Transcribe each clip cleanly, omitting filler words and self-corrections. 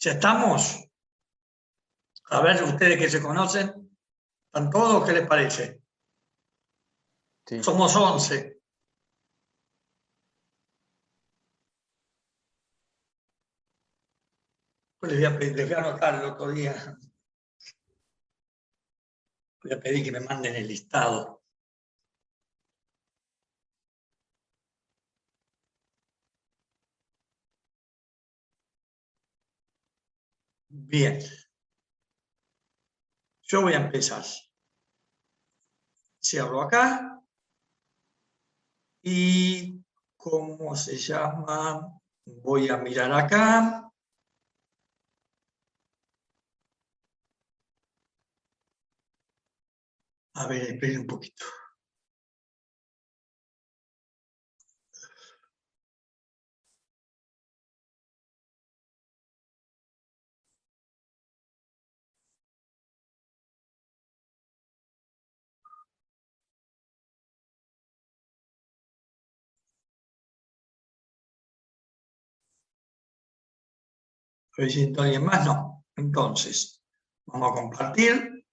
¿Ya estamos? A ver, ustedes que se conocen, ¿están todos? ¿Qué les parece? Sí. Somos 11. Pues les voy a anotar el otro día. Voy a pedir que me manden el listado. Bien. Yo voy a empezar. Cierro acá. Y, ¿cómo se llama? Voy a mirar acá. A ver, esperen un poquito. A ver si entra alguien más. No. Entonces, vamos a compartir.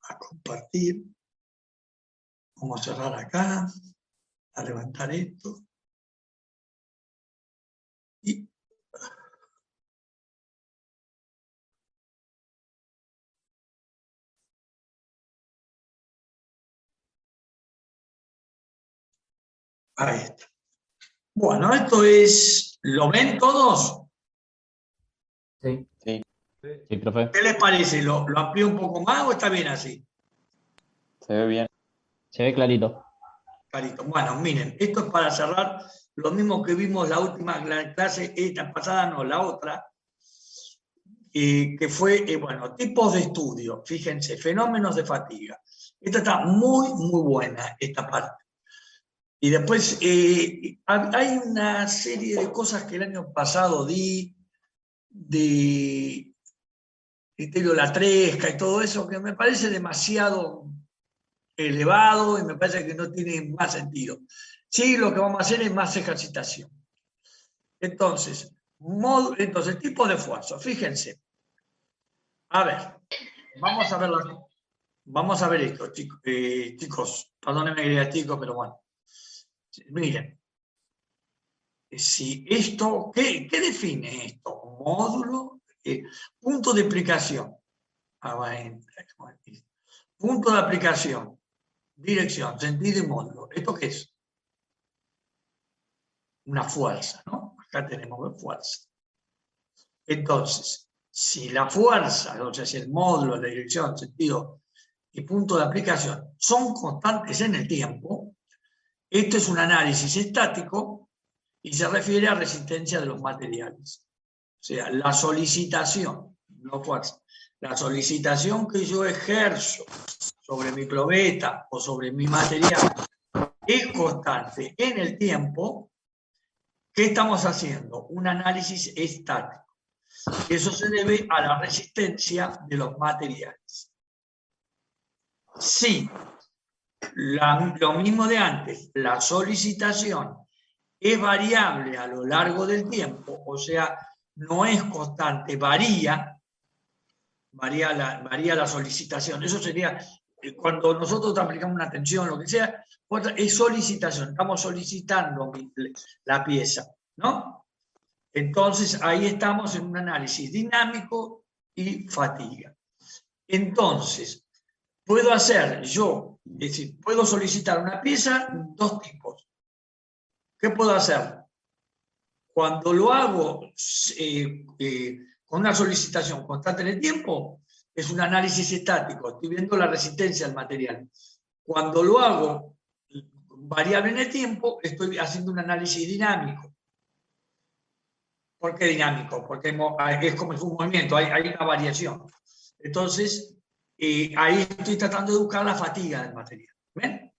A compartir. Vamos a cerrar acá. A levantar esto. Y ahí está. Bueno, esto es... ¿Lo ven todos? Sí. Sí, Sí, profe. ¿Qué les parece? ¿Lo amplío un poco más o está bien así? se ve bien. Se ve clarito. Carito. Bueno, miren, esto es para cerrar lo mismo que vimos la última clase, esta pasada, no, la otra, que fue, bueno, tipos de estudio. Fíjense, fenómenos de fatiga. Esta está muy, muy buena, esta parte. Y después hay una serie de cosas que el año pasado di, de criterio Latresca y todo eso, que me parece demasiado elevado y me parece que no tiene más sentido. Sí, lo que vamos a hacer es más ejercitación. Entonces, tipo de esfuerzo, fíjense. A ver, vamos a ver esto, chicos, perdónenme que diga chicos, pero bueno. Miren, si esto, ¿qué define esto? Módulo, punto de aplicación. Punto de aplicación, dirección, sentido y módulo. ¿Esto qué es? Una fuerza, ¿no? Acá tenemos fuerza. Entonces, si la fuerza, o sea, si el módulo, la dirección, sentido y punto de aplicación son constantes en el tiempo, esto es un análisis estático y se refiere a resistencia de los materiales. O sea, la solicitación, no fuerza, la solicitación que yo ejerzo sobre mi probeta o sobre mi material es constante en el tiempo. ¿Qué estamos haciendo? Un análisis estático. Eso se debe a la resistencia de los materiales. Si lo mismo de antes, la solicitación es variable a lo largo del tiempo, o sea, no es constante, varía la solicitación. Eso sería cuando nosotros aplicamos una tensión, lo que sea, es solicitación, estamos solicitando la pieza, ¿no? Entonces, ahí estamos en un análisis dinámico y fatiga. Entonces, puedo hacer yo, es decir, puedo solicitar una pieza, dos tipos. ¿Qué puedo hacer? Cuando lo hago con una solicitación constante en el tiempo, es un análisis estático, estoy viendo la resistencia al material. Cuando lo hago variable en el tiempo, estoy haciendo un análisis dinámico. ¿Por qué dinámico? Porque es como un movimiento, hay una variación. Entonces, ahí estoy tratando de buscar la fatiga del material. ¿Ven?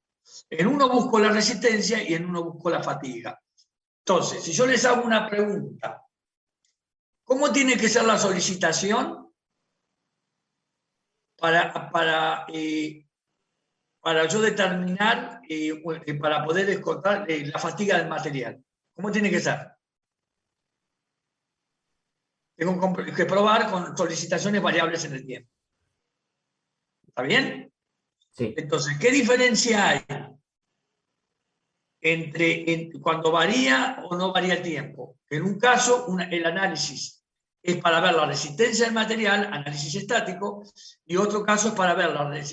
En uno busco la resistencia y en uno busco la fatiga. Entonces, si yo les hago una pregunta, ¿cómo tiene que ser la solicitación para yo determinar, para poder encontrar la fatiga del material? ¿Cómo tiene que ser? Tengo que probar con solicitaciones variables en el tiempo. ¿Está bien? Sí. Entonces, ¿qué diferencia hay entre cuando varía o no varía el tiempo? En un caso, el análisis es para ver la resistencia del material, análisis estático, y otro caso es para ver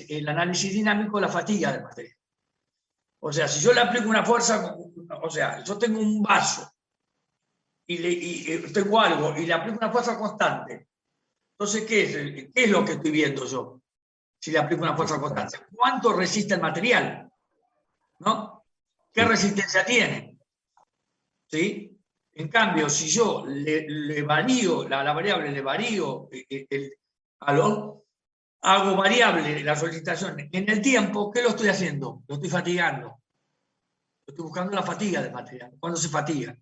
el análisis dinámico, la fatiga del material. O sea, si yo le aplico una fuerza, o sea, yo tengo un vaso y tengo algo y le aplico una fuerza constante, entonces, ¿qué es lo que estoy viendo yo? Si le aplico una fuerza constante. ¿Cuánto resiste el material? ¿No? ¿Qué resistencia tiene? ¿Sí? En cambio, si yo le varío, la variable le varío hago variable la solicitación en el tiempo, ¿qué lo estoy haciendo? Lo estoy fatigando. Estoy buscando la fatiga del material. ¿Cuándo se fatiga?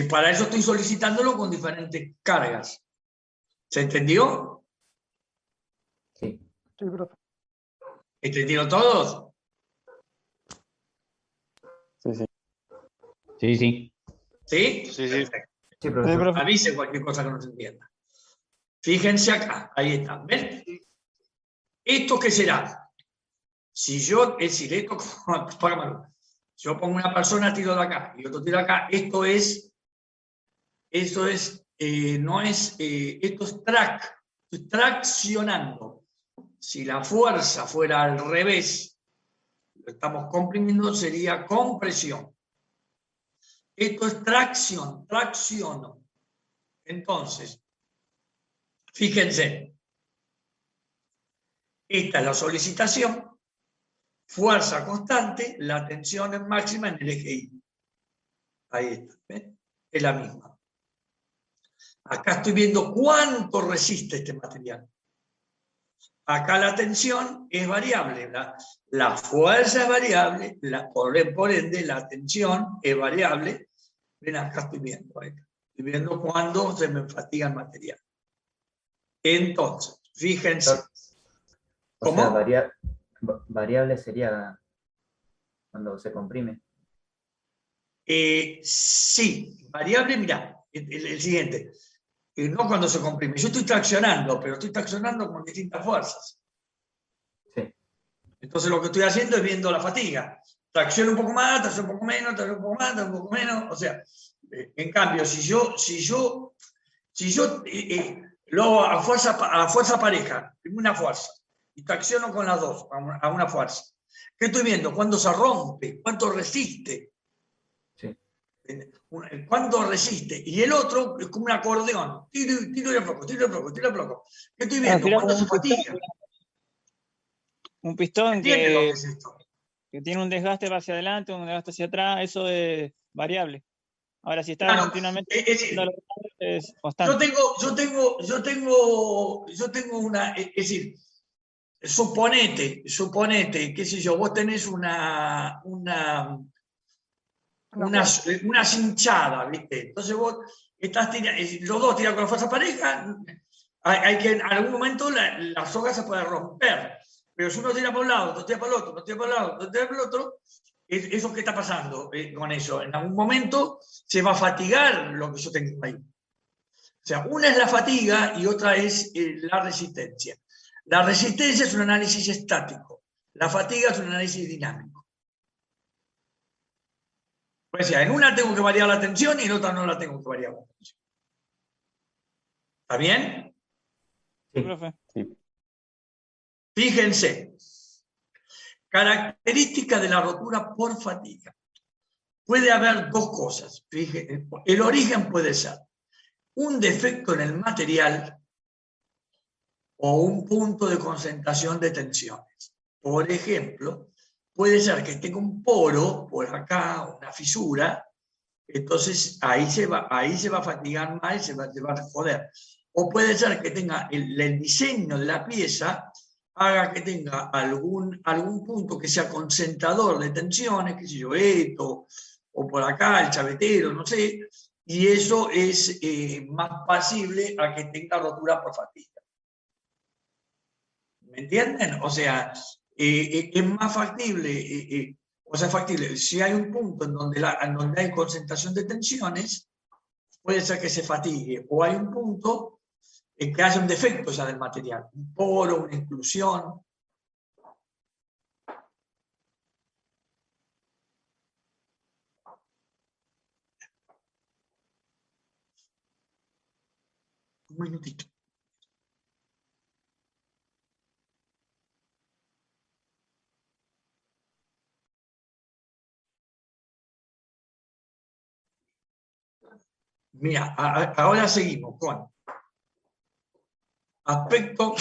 Para eso estoy solicitándolo con diferentes cargas. ¿Se entendió? Sí. Sí, profe. ¿Entendieron todos? Sí, sí. Sí, sí. ¿Sí? Sí, sí. Perfecto. Sí, Sí, profesor. profe. Avise cualquier cosa que no se entienda. Fíjense acá, ahí está. ¿Ven? ¿Esto qué será? Si yo, es decir, esto, págamelo. Yo pongo una persona, tiro de acá, y otro tiro de acá, esto es, esto es estoy traccionando. Si la fuerza fuera al revés, lo estamos comprimiendo, sería compresión. Esto es tracción, tracciono. Entonces, fíjense, esta es la solicitación, fuerza constante, la tensión es máxima en el eje Y. Ahí está, ¿ven? Es la misma. Acá estoy viendo cuánto resiste este material. Acá la tensión es variable, la fuerza es variable, por ende la tensión es variable. Ven, acá estoy viendo, estoy viendo cuándo se me fatiga el material. Entonces, fíjense. O ¿Cómo? sea, variable sería cuando se comprime. Sí, variable, mirá, el siguiente. No cuando se comprime. Yo estoy traccionando, pero estoy traccionando con distintas fuerzas. Sí. Entonces lo que estoy haciendo es viendo la fatiga. Tracciono un poco más, tracciono un poco menos, tracciono un poco más, tracciono un poco menos. O sea, en cambio, si yo lo hago a fuerza pareja, una fuerza, y tracciono con las dos a una fuerza, ¿qué estoy viendo? ¿Cuándo se rompe? ¿Cuánto resiste? Sí. ¿Cuánto resiste? Y el otro es como un acordeón. Tiro y aflojo, tiro y aflojo, tiro y aflojo. ¿Qué estoy viendo? Tira ¿Cuánto como se un pistón, fatiga? un pistón ¿Entienden lo que es esto? que tiene un desgaste hacia adelante, un desgaste hacia atrás, eso es variable. Ahora, si está Claro, continuamente es decir, es yo constante. tengo una, es decir, suponete, qué sé yo, vos tenés una cinchada, ¿viste? Entonces vos estás los dos tiran con la fuerza pareja, hay que en algún momento la soga se puede romper. Pero si uno tira por un lado, otro tira por el otro, otro tira por el lado, otro tira por el otro, ¿eso qué está pasando con eso? En algún momento se va a fatigar lo que yo tengo ahí. O sea, una es la fatiga y otra es la resistencia. La resistencia es un análisis estático. La fatiga es un análisis dinámico. O sea, en una tengo que variar la tensión y en otra no la tengo que variar la tensión. ¿Está bien? Sí, profe. Sí. Fíjense. Característica de la rotura por fatiga. Puede haber dos cosas. Fíjense. El origen puede ser un defecto en el material o un punto de concentración de tensiones. Por ejemplo, puede ser que tenga un poro por acá, una fisura, entonces ahí se va a fatigar más y se va a joder. O puede ser que tenga el diseño de la pieza haga que tenga algún punto que sea concentrador de tensiones, qué sé yo, esto, o por acá, el chavetero, no sé, y eso es más pasible a que tenga rotura por fatiga. ¿Me entienden? O sea, es más factible, factible, si hay un punto en donde hay concentración de tensiones, puede ser que se fatigue, o hay un punto en que haya un defecto ya del material, un poro, una inclusión. Un minutito. Mira, ahora seguimos con aspecto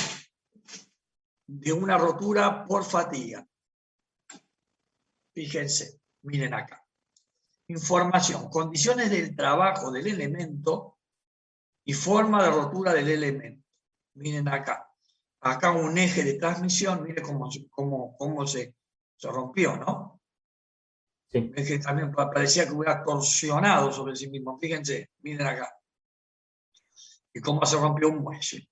de una rotura por fatiga. Fíjense, miren acá. Información, condiciones del trabajo del elemento y forma de rotura del elemento. Miren acá. Acá un eje de transmisión, miren cómo se rompió, ¿no? Sí. Es que también parecía que hubiera torsionado sobre sí mismo. Fíjense, miren acá. Y cómo se rompió un muelle.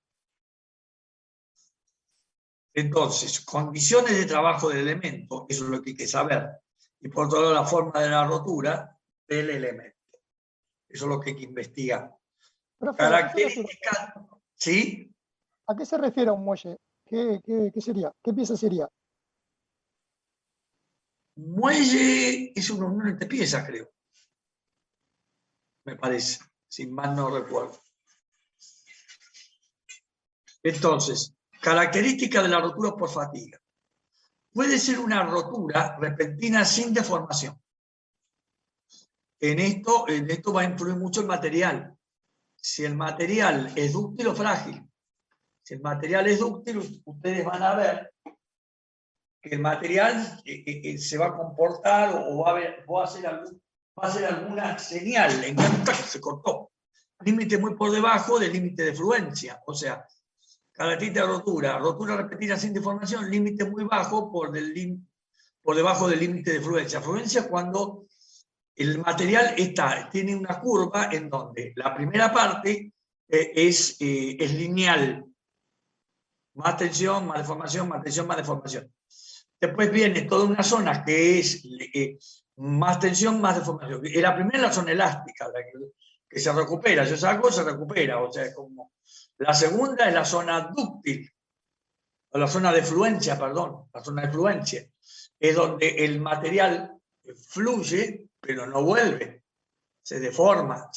Entonces, condiciones de trabajo del elemento, eso es lo que hay que saber. Y por otro lado, la forma de la rotura del elemento. Eso es lo que hay que investigar. Profe, Características, ¿sí? ¿a qué se refiere un muelle? ¿Qué sería? ¿Qué pieza sería? Muelle es una unión entre piezas, creo. Me parece, si mal no recuerdo. Entonces, características de la rotura por fatiga. Puede ser una rotura repentina sin deformación. En esto va a influir mucho el material. Si el material es dúctil o frágil. Si el material es dúctil, ustedes van a ver que el material se va a comportar o va a hacer alguna señal. En que se cortó. Límite muy por debajo del límite de fluencia. O sea, característica de rotura repetida sin deformación, límite muy bajo por debajo del límite de fluencia. Fluencia cuando el material tiene una curva en donde la primera parte es lineal. Más tensión, más deformación, más tensión, más deformación. Después viene toda una zona que es más tensión, más deformación. Y la primera es la zona elástica, la que se recupera. Yo saco, se recupera. O sea, como la segunda es la zona dúctil, o la zona de fluencia, perdón, la zona de fluencia. Es donde el material fluye, pero no vuelve. Se deforma.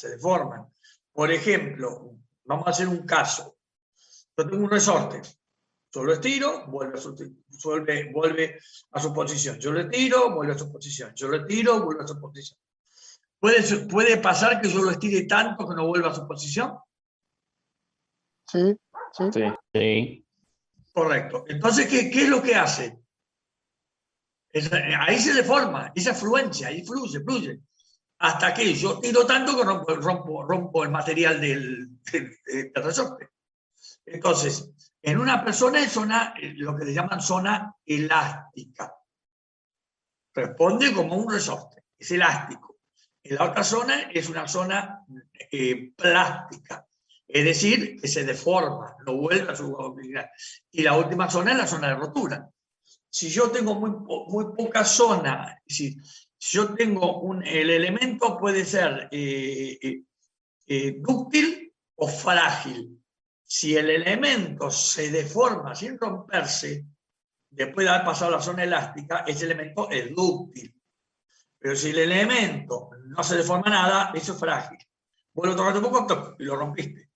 Por ejemplo, vamos a hacer un caso. Yo tengo un resorte. Yo lo estiro, vuelve a su posición. Yo lo estiro, vuelve a su posición. Yo lo estiro, vuelve a su posición. ¿Puede pasar que yo lo estire tanto que no vuelva a su posición? Sí. Sí. Correcto. Entonces, ¿qué es lo que hace? Ahí se deforma, esa fluencia, ahí fluye. Hasta que yo tiro tanto que rompo el material del resorte. Entonces, en una persona es lo que le llaman zona elástica. Responde como un resorte, es elástico. En la otra zona es una zona plástica, es decir, que se deforma, no vuelve a su movilidad. Y la última zona es la zona de rotura. Si yo tengo muy poca zona, si yo tengo el elemento puede ser dúctil o frágil. Si el elemento se deforma sin romperse, después de haber pasado la zona elástica, ese elemento es dúctil. Pero si el elemento no se deforma nada, eso es frágil. Vos lo tocaste un poco y lo rompiste.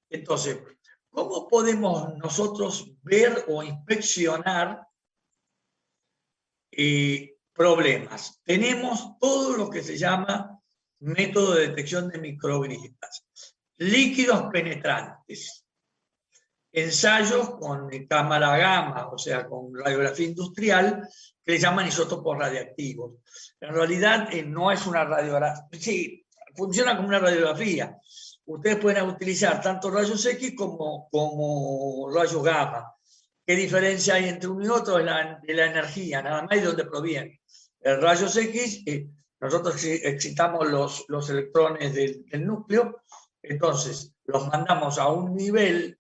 Entonces, ¿cómo podemos nosotros ver o inspeccionar problemas? Tenemos todo lo que se llama método de detección de microgrietas. Líquidos penetrantes, ensayos con cámara gamma, o sea, con radiografía industrial, que le llaman isótopos radiactivos. En realidad no es una radiografía, sí, funciona como una radiografía. Ustedes pueden utilizar tanto rayos X como rayos gamma. ¿Qué diferencia hay entre uno y otro? De la energía, nada más, y de dónde proviene. El rayos X, nosotros excitamos los electrones del núcleo. Entonces, los mandamos a un nivel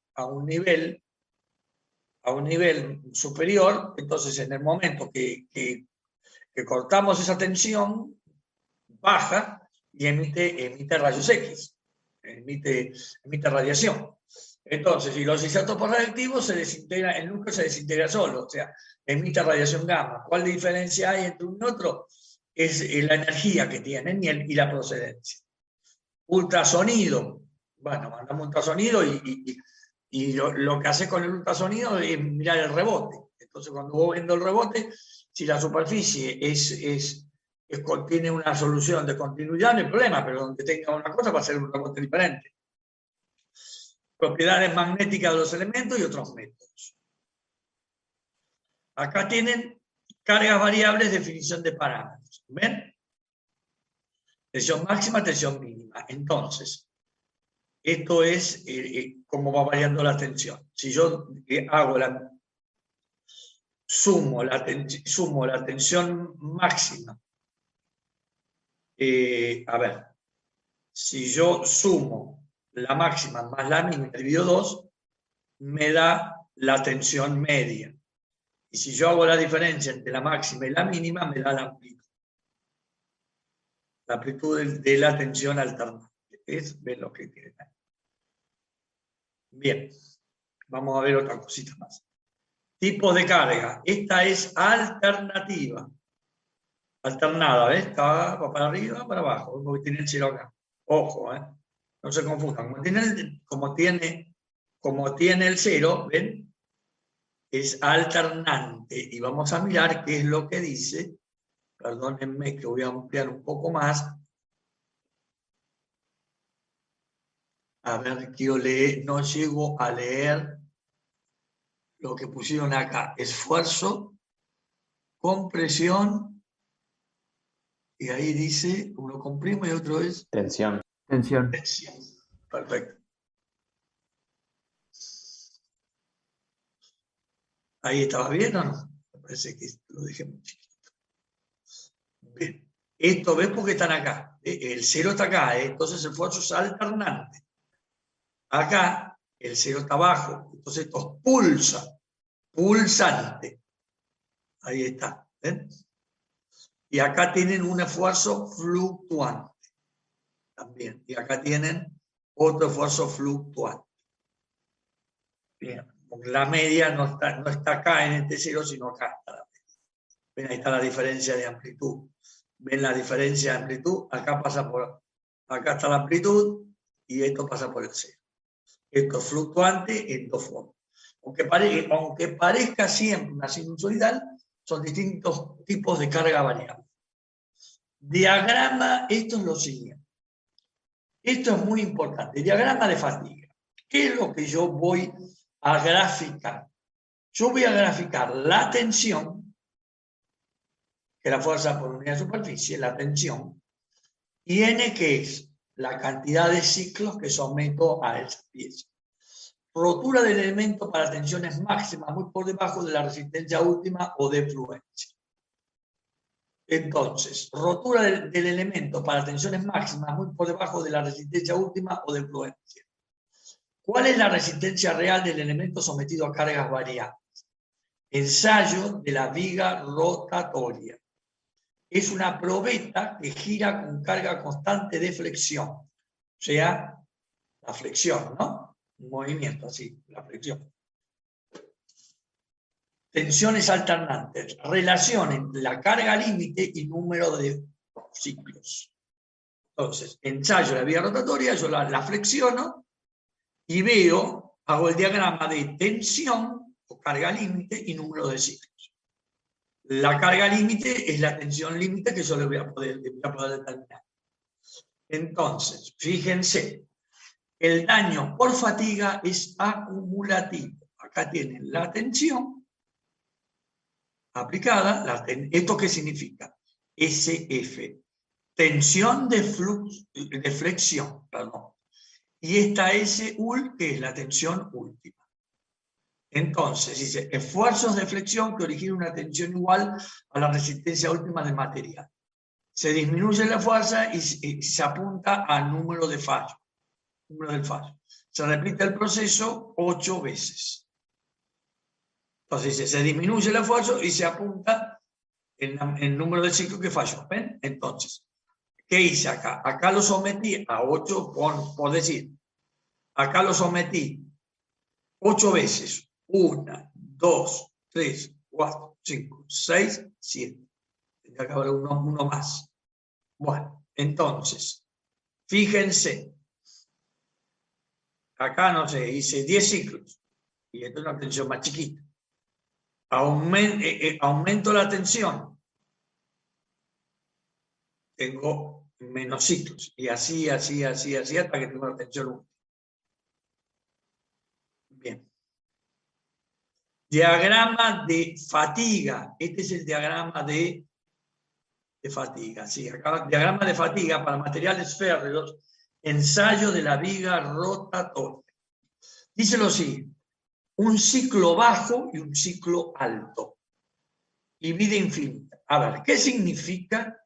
superior. Entonces, en el momento que cortamos esa tensión, baja y emite rayos X. emite radiación. Entonces, si los isótopos radiactivos se desintegran, el núcleo se desintegra solo, o sea, emite radiación gamma. ¿Cuál diferencia hay entre uno y otro? Es la energía que tienen y la procedencia. Ultrasonido. Bueno, mandamos ultrasonido y lo que hace con el ultrasonido es mirar el rebote. Entonces, cuando vos viendo el rebote, si la superficie contiene una solución de continuidad, no hay problema, pero donde tenga una cosa va a ser un rebote diferente. Propiedades magnéticas de los elementos y otros métodos. Acá tienen cargas variables, definición de parámetros. ¿Ven? Tensión máxima, tensión mínima. Entonces, esto es cómo va variando la tensión. Si yo sumo la tensión máxima, si yo sumo la máxima más la mínima dividido 2, me da la tensión media. Y si yo hago la diferencia entre la máxima y la mínima, me da la amplitud. La amplitud de la tensión alternante. ¿Ven lo que tienen ahí? Bien, vamos a ver otra cosita más. Tipos de carga. Esta es alternativa. Alternada, ¿ves? Va para arriba, para abajo, porque tiene el cielo acá. Ojo, no se confundan. Como tiene el cero, ¿ven? Es alternante. Y vamos a mirar qué es lo que dice. Perdónenme que voy a ampliar un poco más. A ver, quiero leer, no llego a leer lo que pusieron acá. Esfuerzo, compresión, y ahí dice, uno comprime y otro es Tensión. Tensión. tensión. Perfecto. ¿Ahí estaba bien o no? Me parece que lo dejé muy chiquito. Bien. Esto, ¿ves por qué están acá? El cero está acá, entonces el esfuerzo es alternante. Acá el cero está abajo, entonces esto pulsa, pulsante. Ahí está. ¿Ven? Y acá tienen un esfuerzo fluctuante. También. Y acá tienen otro esfuerzo fluctuante. Bien. La media no está acá en este cero, sino acá está la media. Ven, ahí está la diferencia de amplitud. ¿Ven la diferencia de amplitud? Acá está la amplitud y esto pasa por el cero. Esto es fluctuante en dos formas. Aunque parezca siempre una sinusoidal, son distintos tipos de carga variable. Diagrama, esto es lo siguiente. Esto es muy importante. Diagrama de fatiga. ¿Qué es lo que yo voy a graficar? Yo voy a graficar la tensión, que es la fuerza por unidad de superficie, la tensión, y N, que es la cantidad de ciclos que someto a esa pieza. Rotura del elemento para tensiones máximas muy por debajo de la resistencia última o de fluencia. Entonces, rotura del elemento para tensiones máximas muy por debajo de la resistencia última o de fluencia. ¿Cuál es la resistencia real del elemento sometido a cargas variables? Ensayo de la viga rotatoria. Es una probeta que gira con carga constante de flexión. O sea, la flexión, ¿no? Un movimiento así, la flexión. Tensiones alternantes. Relación entre la carga límite y número de ciclos. Entonces, ensayo de la viga rotatoria, yo la flexiono y hago el diagrama de tensión o carga límite y número de ciclos. La carga límite es la tensión límite que yo le voy a poder determinar. Entonces, fíjense, el daño por fatiga es acumulativo. Acá tienen la tensión aplicada. ¿Esto qué significa? SF. Tensión de flexión, perdón. Y esta SUL, que es la tensión última. Entonces, dice, esfuerzos de flexión que originan una tensión igual a la resistencia última del material. Se disminuye la fuerza y se apunta al número de fallo. Número del fallo. Se repite el proceso 8 veces. Entonces, dice, se disminuye el esfuerzo y se apunta el número de ciclos que falló. ¿Ven? Entonces, ¿Qué hice acá? Acá lo sometí a 8, por decir, acá lo sometí 8 veces. 1, 2, 3, 4, 5, 6, 7. Tendría que haber uno más. Bueno, entonces, fíjense. Acá, no sé, hice 10 ciclos. Y esto es una tensión más chiquita. Aumento la tensión. Tengo menos ciclos. Y así, hasta que tengo la tensión última. Bien. Diagrama de fatiga. Este es el diagrama de fatiga. Sí, acá, diagrama de fatiga para materiales férreos. Ensayo de la viga rotatoria. Dice lo siguiente. Un ciclo bajo y un ciclo alto. Y vida infinita. A ver, ¿qué significa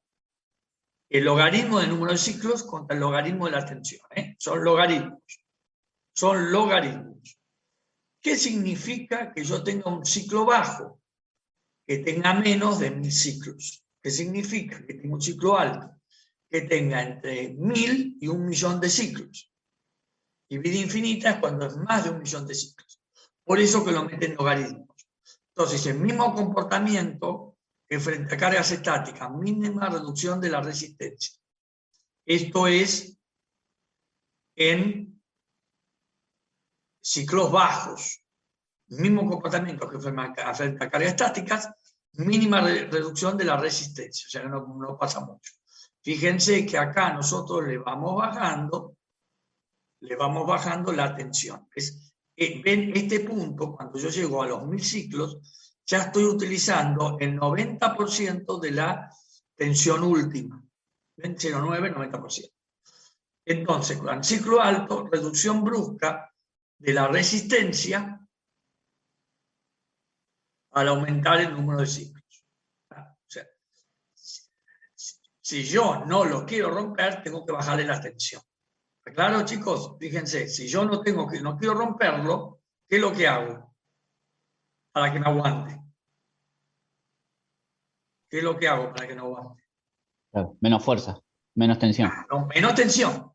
el logaritmo del número de ciclos contra el logaritmo de la tensión? Son logaritmos. Son logaritmos. ¿Qué significa que yo tenga un ciclo bajo? Que tenga menos de 1000 ciclos. ¿Qué significa que tenga un ciclo alto? Que tenga entre 1000 y 1.000.000 de ciclos. Y vida infinita es cuando es más de 1.000.000 de ciclos. Por eso que lo meten en logaritmos. Entonces, el mismo comportamiento que frente a cargas estáticas, mínima reducción de la resistencia. Esto es en ciclos bajos. Mismo comportamiento que frente a cargas estáticas, mínima reducción de la resistencia. O sea que no pasa mucho. Fíjense que acá nosotros le vamos bajando la tensión. Ven este punto, cuando yo llego a los 1000 ciclos, ya estoy utilizando el 90% de la tensión última. ¿Ven? 0,9, 90%. Entonces, con el ciclo alto, reducción brusca de la resistencia al aumentar el número de ciclos. O sea, si yo no lo quiero romper, tengo que bajarle la tensión. Claro, chicos, fíjense, si yo no quiero romperlo, ¿qué es lo que hago? Para que me aguante. ¿Qué es lo que hago para que no aguante? Claro, menos fuerza, menos tensión. No, menos tensión.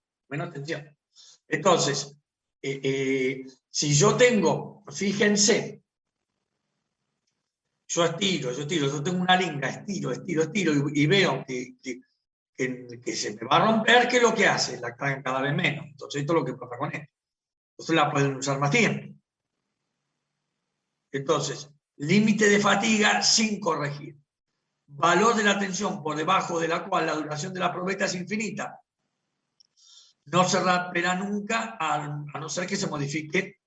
Entonces, si yo tengo, fíjense, yo tengo una linga, estiro, y veo que se me va a romper, ¿qué es lo que hace? La cargan cada vez menos. Entonces, esto es lo que pasa con esto. Entonces, la pueden usar más tiempo. Entonces, límite de fatiga sin corregir. Valor de la tensión por debajo de la cual la duración de la probeta es infinita. No se romperá nunca a no ser que se modifique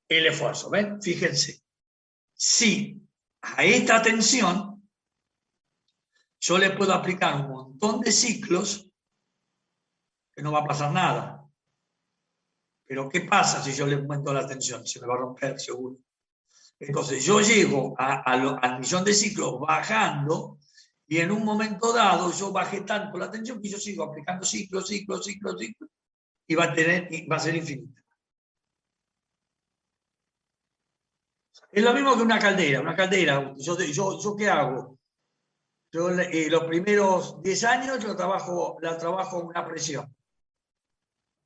el esfuerzo. ¿Ven? Fíjense. Si a esta tensión yo le puedo aplicar un montón de ciclos, que no va a pasar nada. Pero ¿qué pasa si yo le aumento la tensión? Se me va a romper, seguro. Entonces yo llego al 1.000.000 de ciclos bajando, y en un momento dado yo bajé tanto la tensión que yo sigo aplicando ciclos, y va a ser infinita. Es lo mismo que una caldera. ¿Yo qué hago? Yo los primeros 10 años la trabajo a una presión.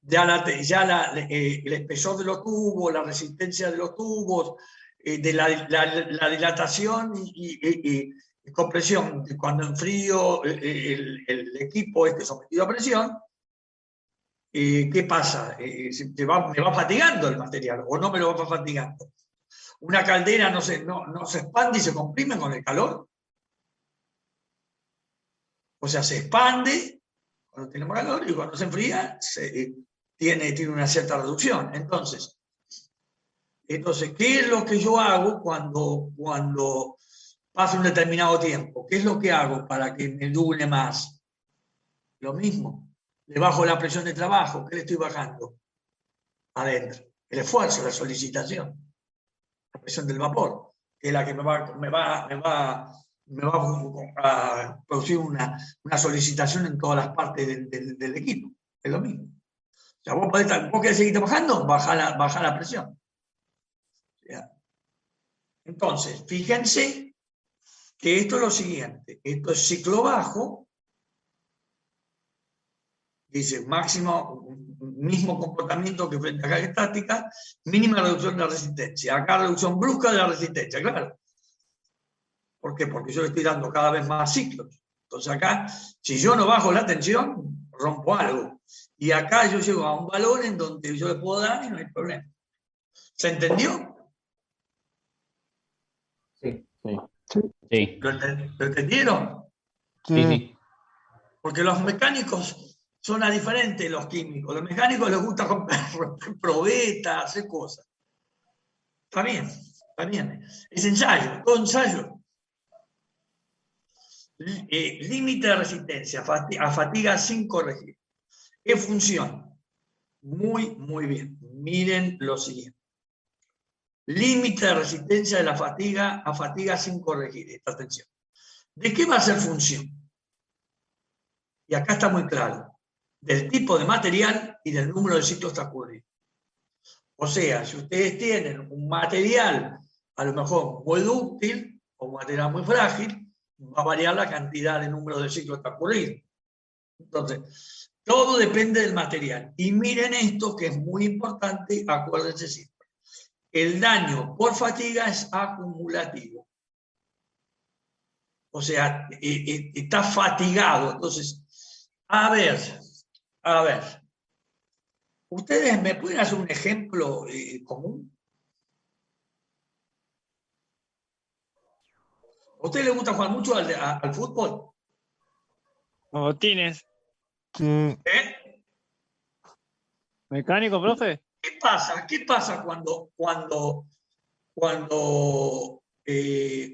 El espesor de los tubos, la resistencia de los tubos, de la dilatación y compresión. Cuando enfrío el equipo sometido a presión, ¿qué pasa? Me va fatigando el material, o no me lo va fatigando. Una caldera no se expande y se comprime con el calor. O sea, se expande cuando tenemos calor, y cuando se enfría tiene una cierta reducción. Entonces, ¿qué es lo que yo hago cuando pasa un determinado tiempo? ¿Qué es lo que hago para que me dure más? Lo mismo. Le bajo la presión de trabajo. ¿Qué le estoy bajando? Adentro. El esfuerzo, la solicitación. La presión del vapor, que es la que me va a producir una solicitación en todas las partes del equipo. Es lo mismo. O sea, vos querés seguir trabajando, baja la presión. ¿Ya? Entonces, fíjense que esto es lo siguiente. Esto es ciclo bajo Dice, mismo comportamiento que frente a carga estática, mínima reducción de la resistencia. Acá reducción brusca de la resistencia, claro. ¿Por qué? Porque yo le estoy dando cada vez más ciclos. Entonces acá, si yo no bajo la tensión, rompo algo. Y acá yo llego a un valor en donde yo le puedo dar y no hay problema. ¿Se entendió? Sí. Sí, ¿Lo entendieron? sí, sí. Porque los mecánicos son a diferentes de los químicos. Los mecánicos les gusta romper probetas, hacer cosas. Está bien, está bien. Es ensayo, todo ensayo. Límite de resistencia a fatiga sin corregir. ¿Qué función? Muy, muy bien. Miren lo siguiente. Límite de resistencia de la fatiga a fatiga sin corregir. Esta tensión. ¿De qué va a ser función? Y acá está muy claro. Del tipo de material y del número de ciclos transcurridos. O sea, si ustedes tienen un material a lo mejor muy dúctil o un material muy frágil, va a variar la cantidad de número de ciclos transcurridos. Entonces, todo depende del material. Y miren esto que es muy importante, acuérdense siempre. El daño por fatiga es acumulativo. O sea, está fatigado. Entonces, a ver. ¿Ustedes me pueden hacer un ejemplo común? ¿A ustedes les gusta jugar mucho al fútbol? Los botines. ¿Eh? ¿Mecánico, profe? ¿Qué pasa? ¿Qué pasa cuando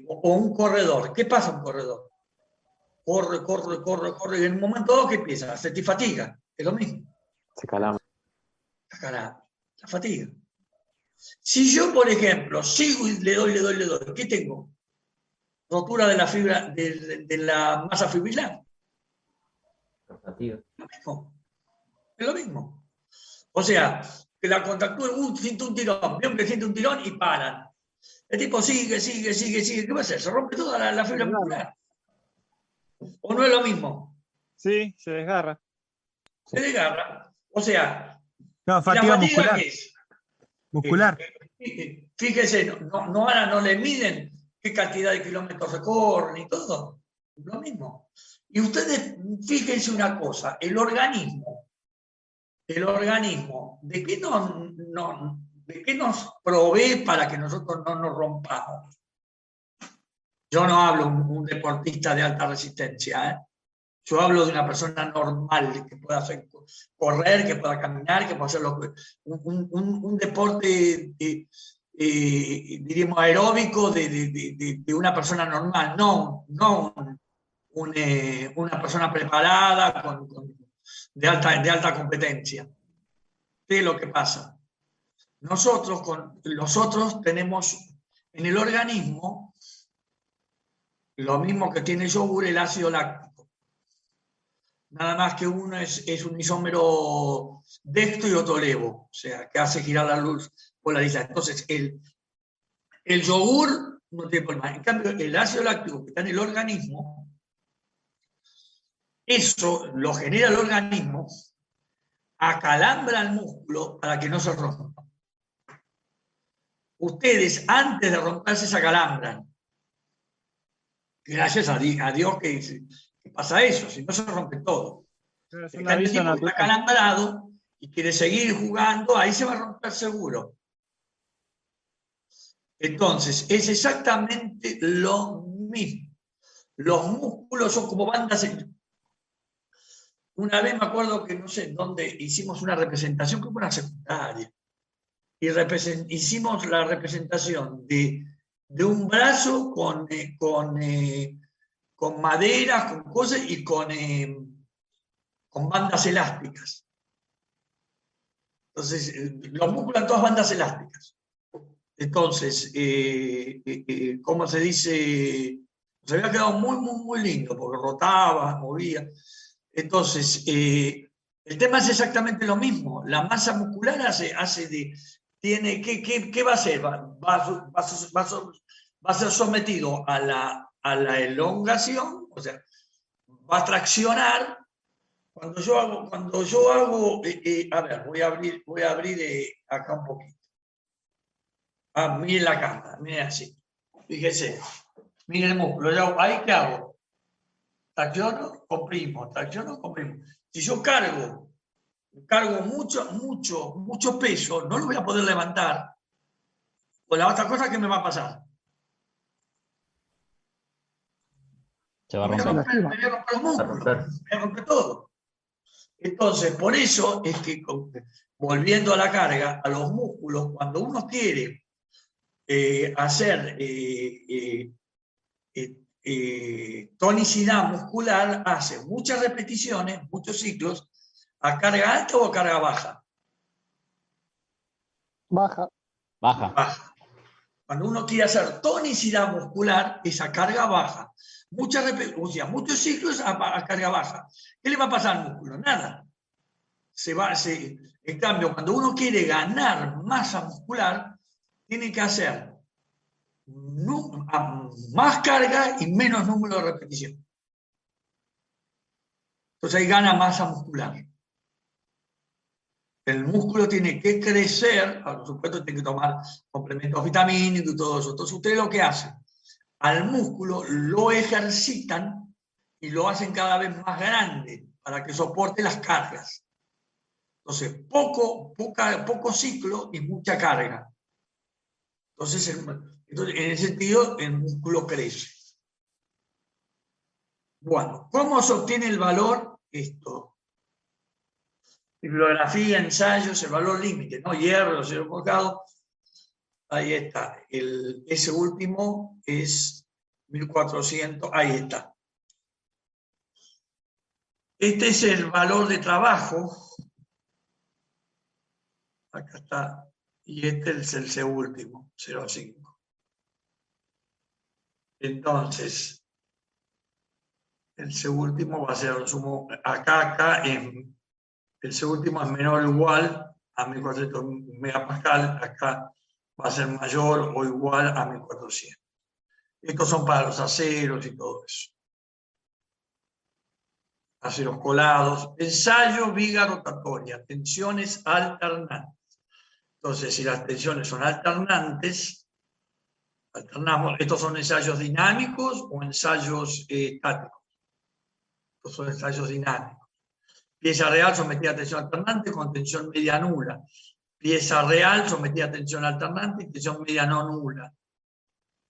o un corredor? ¿Qué pasa un corredor? Corre, y en un momento dado, ¿qué empieza? Se te fatiga. Es lo mismo. Se calama. La fatiga. Si yo, por ejemplo, sigo y le doy, ¿qué tengo? Rotura de la fibra, de la masa fibrilar. Fatiga. Es lo mismo. O sea, que la contractura, siente un tirón, veo que siente un tirón y paran. El tipo sigue. ¿Qué va a hacer? Se rompe toda la fibra muscular. ¿O no es lo mismo? Sí, se desgarra. Se desgarra. O sea, No, ¿y fatiga la fatiga muscular. qué es? Muscular. Fíjese, ahora no le miden qué cantidad de kilómetros recorren y todo. Lo mismo. Y ustedes, fíjense una cosa, el organismo, ¿de qué nos provee para que nosotros no nos rompamos? Yo no hablo de un deportista de alta resistencia, ¿eh? Yo hablo de una persona normal que pueda hacer correr, que pueda caminar, que pueda hacer un deporte, diríamos, aeróbico de una persona normal, no una persona preparada de alta competencia. ¿Qué es lo que pasa? Nosotros tenemos en el organismo lo mismo que tiene el yogur, el ácido láctico. Nada más que uno es un isómero dextro y otro levo, o sea, que hace girar la luz polarizada. Entonces, el yogur no tiene problema. En cambio, el ácido láctico que está en el organismo, eso lo genera el organismo, acalambra el músculo para que no se rompa. Ustedes, antes de romperse, se acalambran. Gracias a Dios que pasa eso, si no se rompe todo. Es El un aviso tipo está natural. acalambrado y quiere seguir jugando, ahí se va a romper seguro. Entonces, es exactamente lo mismo. Los músculos son como bandas. Una vez me acuerdo que no sé dónde hicimos una representación, como una secundaria, y hicimos la representación de un brazo con maderas, con cosas y con bandas elásticas. Entonces, los músculos en todas bandas elásticas. Entonces, ¿cómo se dice? Se había quedado muy lindo, porque rotaba, movía. Entonces, el tema es exactamente lo mismo. La masa muscular ¿qué va a hacer? Va a ser sometido a la elongación, o sea, va a traccionar Cuando yo hago, a ver, voy a abrir acá un poquito. Ah, miren la cámara, miren así. Fíjese, miren el músculo. Ahí qué hago. Tracciono, comprimo, tracciono, comprimo. Si yo cargo mucho peso, no lo voy a poder levantar. Pues la otra cosa que me va a pasar. Se va a Me voy a romper. romper los músculos, me voy a romper todo. Entonces, por eso es que, volviendo a la carga, a los músculos, cuando uno quiere hacer tonicidad muscular, hace muchas repeticiones, muchos ciclos, a carga alta o a carga baja. Baja. Baja. Baja. Cuando uno quiere hacer tonicidad muscular, es a carga baja. Muchos ciclos a carga baja. ¿Qué le va a pasar al músculo? Nada. En cambio, cuando uno quiere ganar masa muscular, tiene que hacer más carga y menos número de repetición. Entonces ahí gana masa muscular. El músculo tiene que crecer, por supuesto tiene que tomar complementos vitamínicos y todo eso. Entonces ustedes lo que hacen, al músculo lo ejercitan y lo hacen cada vez más grande para que soporte las cargas. Entonces, poco ciclo y mucha carga. Entonces, en ese sentido, el músculo crece. Bueno, ¿cómo se obtiene el valor? Esto. Bibliografía, ensayos, el valor límite, ¿no? Hierro, cero colgado. Ahí está. Ese último es 1400. Ahí está. Este es el valor de trabajo. Acá está. Y este es el último, 0,5. Entonces, el último va a ser el sumo. Acá el último es menor o igual a 1400 megapascal. Acá va a ser mayor o igual a 1400. Estos son para los aceros y todo eso. Aceros colados. Ensayo, viga rotatoria. Tensiones alternantes. Entonces, si las tensiones son alternantes, alternamos. Estos son ensayos dinámicos o ensayos estáticos. Estos son ensayos dinámicos. Pieza real sometida a tensión alternante con tensión media nula. Pieza real sometida a tensión alternante y tensión media no nula.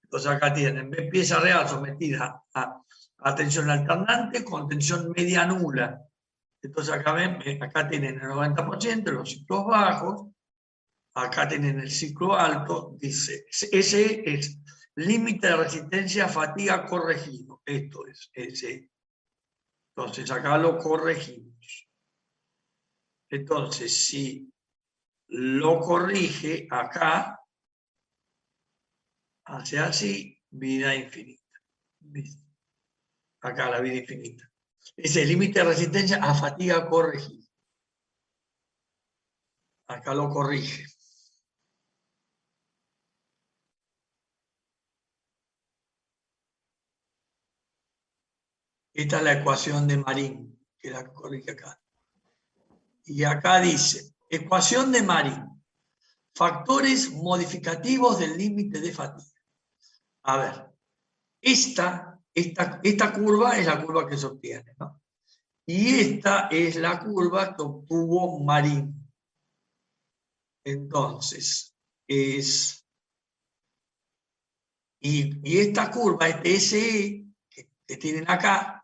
Entonces acá tienen pieza real sometida a tensión alternante con tensión media nula. Entonces acá ven, acá tienen el 90% los ciclos bajos. Acá tienen el ciclo alto, dice, ese es límite de resistencia a fatiga corregido. Esto es ese. Entonces acá lo corregimos. Entonces, si lo corrige acá, hace así, vida infinita. Acá la vida infinita. Es el límite de resistencia a fatiga corregida. Acá lo corrige. Esta es la ecuación de Marín, que la corrige acá. Y acá dice, ecuación de Marín, factores modificativos del límite de fatiga. A ver, esta curva es la curva que se obtiene, ¿no? Y esta es la curva que obtuvo Marín. Entonces, y esta curva, este SE, que tienen acá,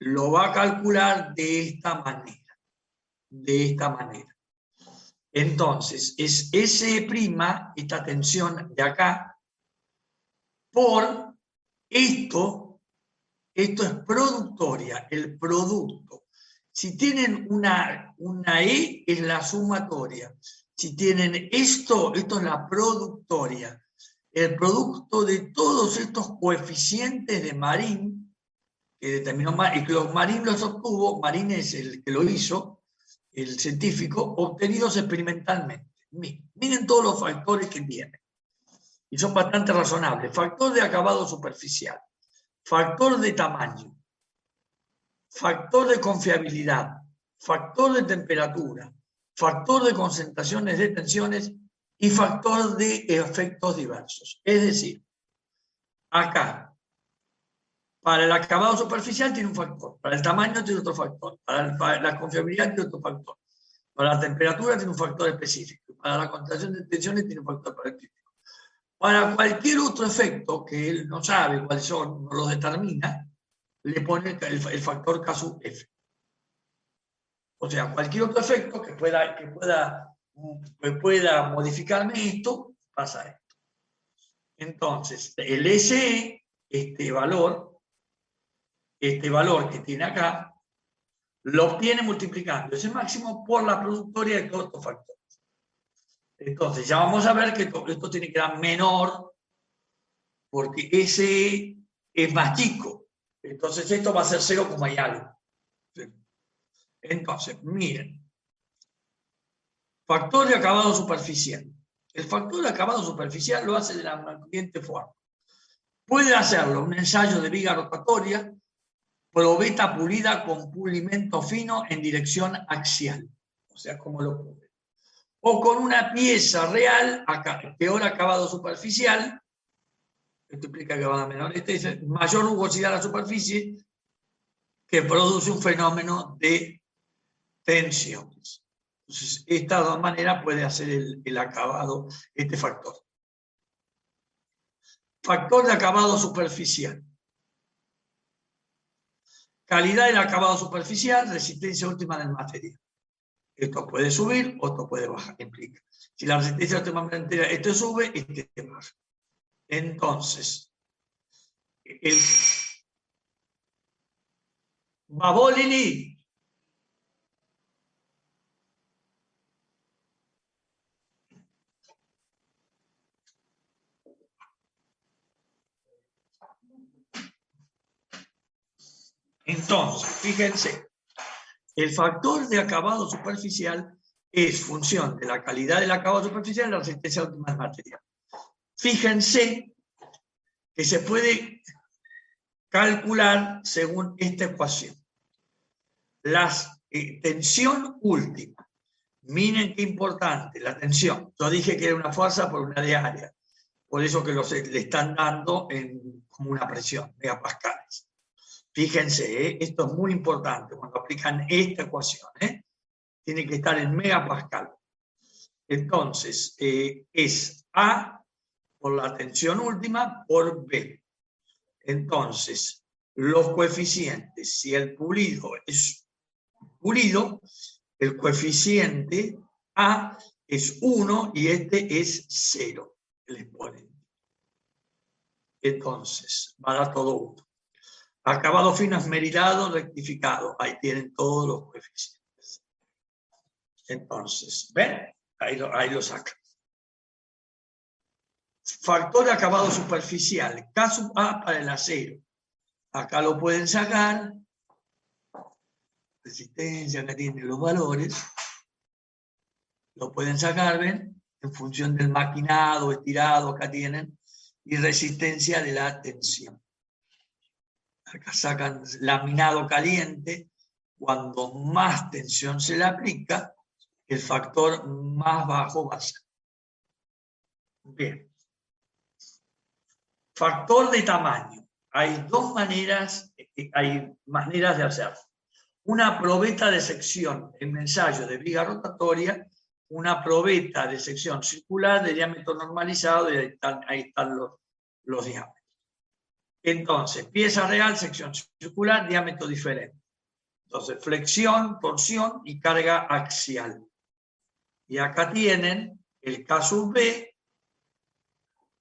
lo va a calcular de esta manera. De esta manera. Entonces, es S', esta tensión de acá, por esto es productoria, el producto. Si tienen una E, es la sumatoria. Si tienen esto es la productoria. El producto de todos estos coeficientes de Marín, que determinó, y que Marín los obtuvo, Marín es el que lo hizo, el científico, obtenidos experimentalmente. Miren todos los factores que tiene. Y son bastante razonables. Factor de acabado superficial. Factor de tamaño. factor de confiabilidad, factor de temperatura, factor de concentraciones de tensiones y factor de efectos diversos. Es decir, acá, para el acabado superficial tiene un factor, para el tamaño tiene otro factor, para la confiabilidad tiene otro factor, para la temperatura tiene un factor específico, para la concentración de tensiones tiene un factor específico. Para cualquier otro efecto que él no sabe cuáles son, no los determina, le pone el factor K sub F. O sea, cualquier otro efecto que pueda modificarme esto, pasa esto. Entonces, el SE, este valor que tiene acá, lo obtiene multiplicando ese máximo por la productoria de todos estos factores. Entonces, ya vamos a ver que esto tiene que dar menor, porque ese es más chico. Entonces, esto va a ser 0, y algo. Entonces, miren. Factor de acabado superficial. El factor de acabado superficial lo hace de la siguiente forma. Puede hacerlo un ensayo de viga rotatoria, probeta pulida con pulimento fino en dirección axial. O sea, como lo pude. O con una pieza real, peor acabado superficial, esto implica que va a menor, es mayor rugosidad a la superficie, que produce un fenómeno de tensiones. Entonces, estas dos maneras puede hacer el acabado, este factor. Factor de acabado superficial. Calidad del acabado superficial, resistencia última del material. Esto puede subir, otro puede bajar, implica. Si la resistencia última del material, este sube, este baja. Entonces, ¿Babó, Lili? Entonces, fíjense, el factor de acabado superficial es función de la calidad del acabado superficial y la resistencia última del material. Fíjense que se puede calcular según esta ecuación. La tensión última. Miren qué importante, la tensión. Yo dije que era una fuerza por una de área. Por eso que le están dando como una presión, megapascales. Fíjense, esto es muy importante cuando aplican esta ecuación. Tiene que estar en megapascal. Entonces, es A por la tensión última por B. Entonces, los coeficientes, si el pulido es pulido, el coeficiente A es 1 y este es 0, el exponente. Entonces, va a dar todo 1. Acabado fino esmerilado, rectificado. Ahí tienen todos los coeficientes. Entonces, ¿ven? Ahí lo sacan. Factor de acabado superficial. K sub A para el acero. Acá lo pueden sacar. Resistencia, acá tienen los valores. Lo pueden sacar, ¿ven? En función del maquinado, estirado, acá tienen. Y resistencia de la tensión. Acá sacan laminado caliente. Cuando más tensión se le aplica, el factor más bajo va a ser. Bien. Factor de tamaño. Hay maneras de hacerlo. Una probeta de sección en ensayo de viga rotatoria, una probeta de sección circular de diámetro normalizado, y ahí están los diámetros. Entonces, pieza real, sección circular, diámetro diferente. Entonces, flexión, torsión y carga axial. Y acá tienen el K sub B.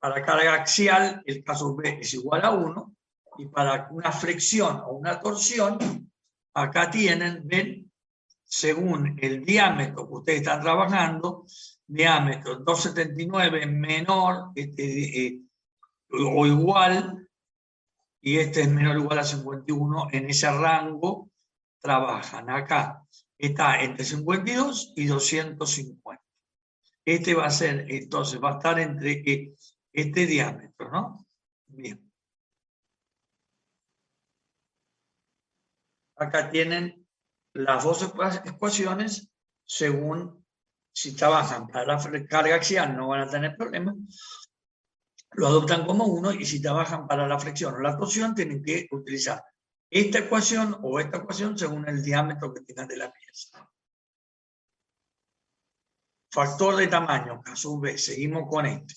Para carga axial, el K sub B es igual a 1. Y para una flexión o una torsión, acá tienen, ven, según el diámetro que ustedes están trabajando, diámetro 279 menor o igual, y este es menor o igual a 51, en ese rango trabajan. Acá está entre 52 y 250. Este va a ser, entonces, va a estar entre este diámetro, ¿no? Bien. Acá tienen las dos ecuaciones según si trabajan para la carga axial no van a tener problemas, lo adoptan como uno, y si trabajan para la flexión o la torsión tienen que utilizar esta ecuación o esta ecuación según el diámetro que tengan de la pieza. Factor de tamaño, caso B, seguimos con este.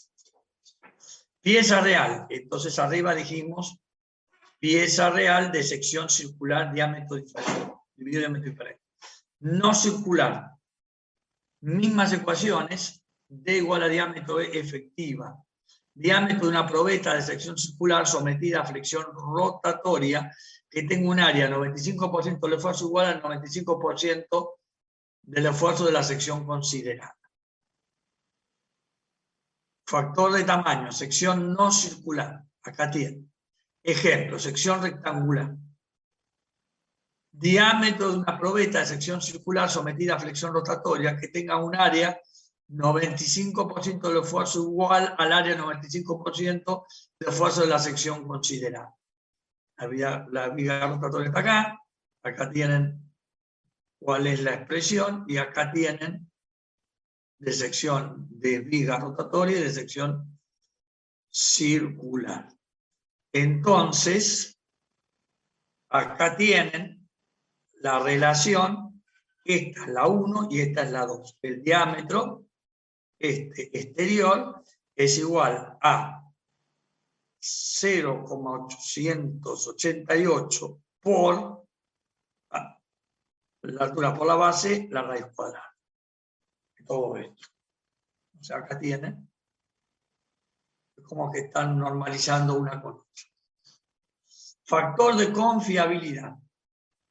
Pieza real, entonces arriba dijimos pieza real de sección circular, diámetro diferente, dividido diámetro diferente. No circular, mismas ecuaciones, D igual a diámetro E efectiva. Diámetro de una probeta de sección circular sometida a flexión rotatoria que tenga un área 95% del esfuerzo igual al 95% del esfuerzo de la sección considerada. Factor de tamaño, sección no circular. Acá tiene. Ejemplo, sección rectangular. Diámetro de una probeta de sección circular sometida a flexión rotatoria que tenga un área 95% del esfuerzo igual al área 95% del esfuerzo de la sección considerada. La viga rotatoria está acá. Acá tienen cuál es la expresión y acá tienen de sección de viga rotatoria y de sección circular. Entonces, acá tienen la relación, esta es la 1 y esta es la 2. El diámetro exterior es igual a 0,888 por la altura por la base, la raíz cuadrada. Todo esto. O sea, acá tienen. Es como que están normalizando una con otra. Factor de confiabilidad.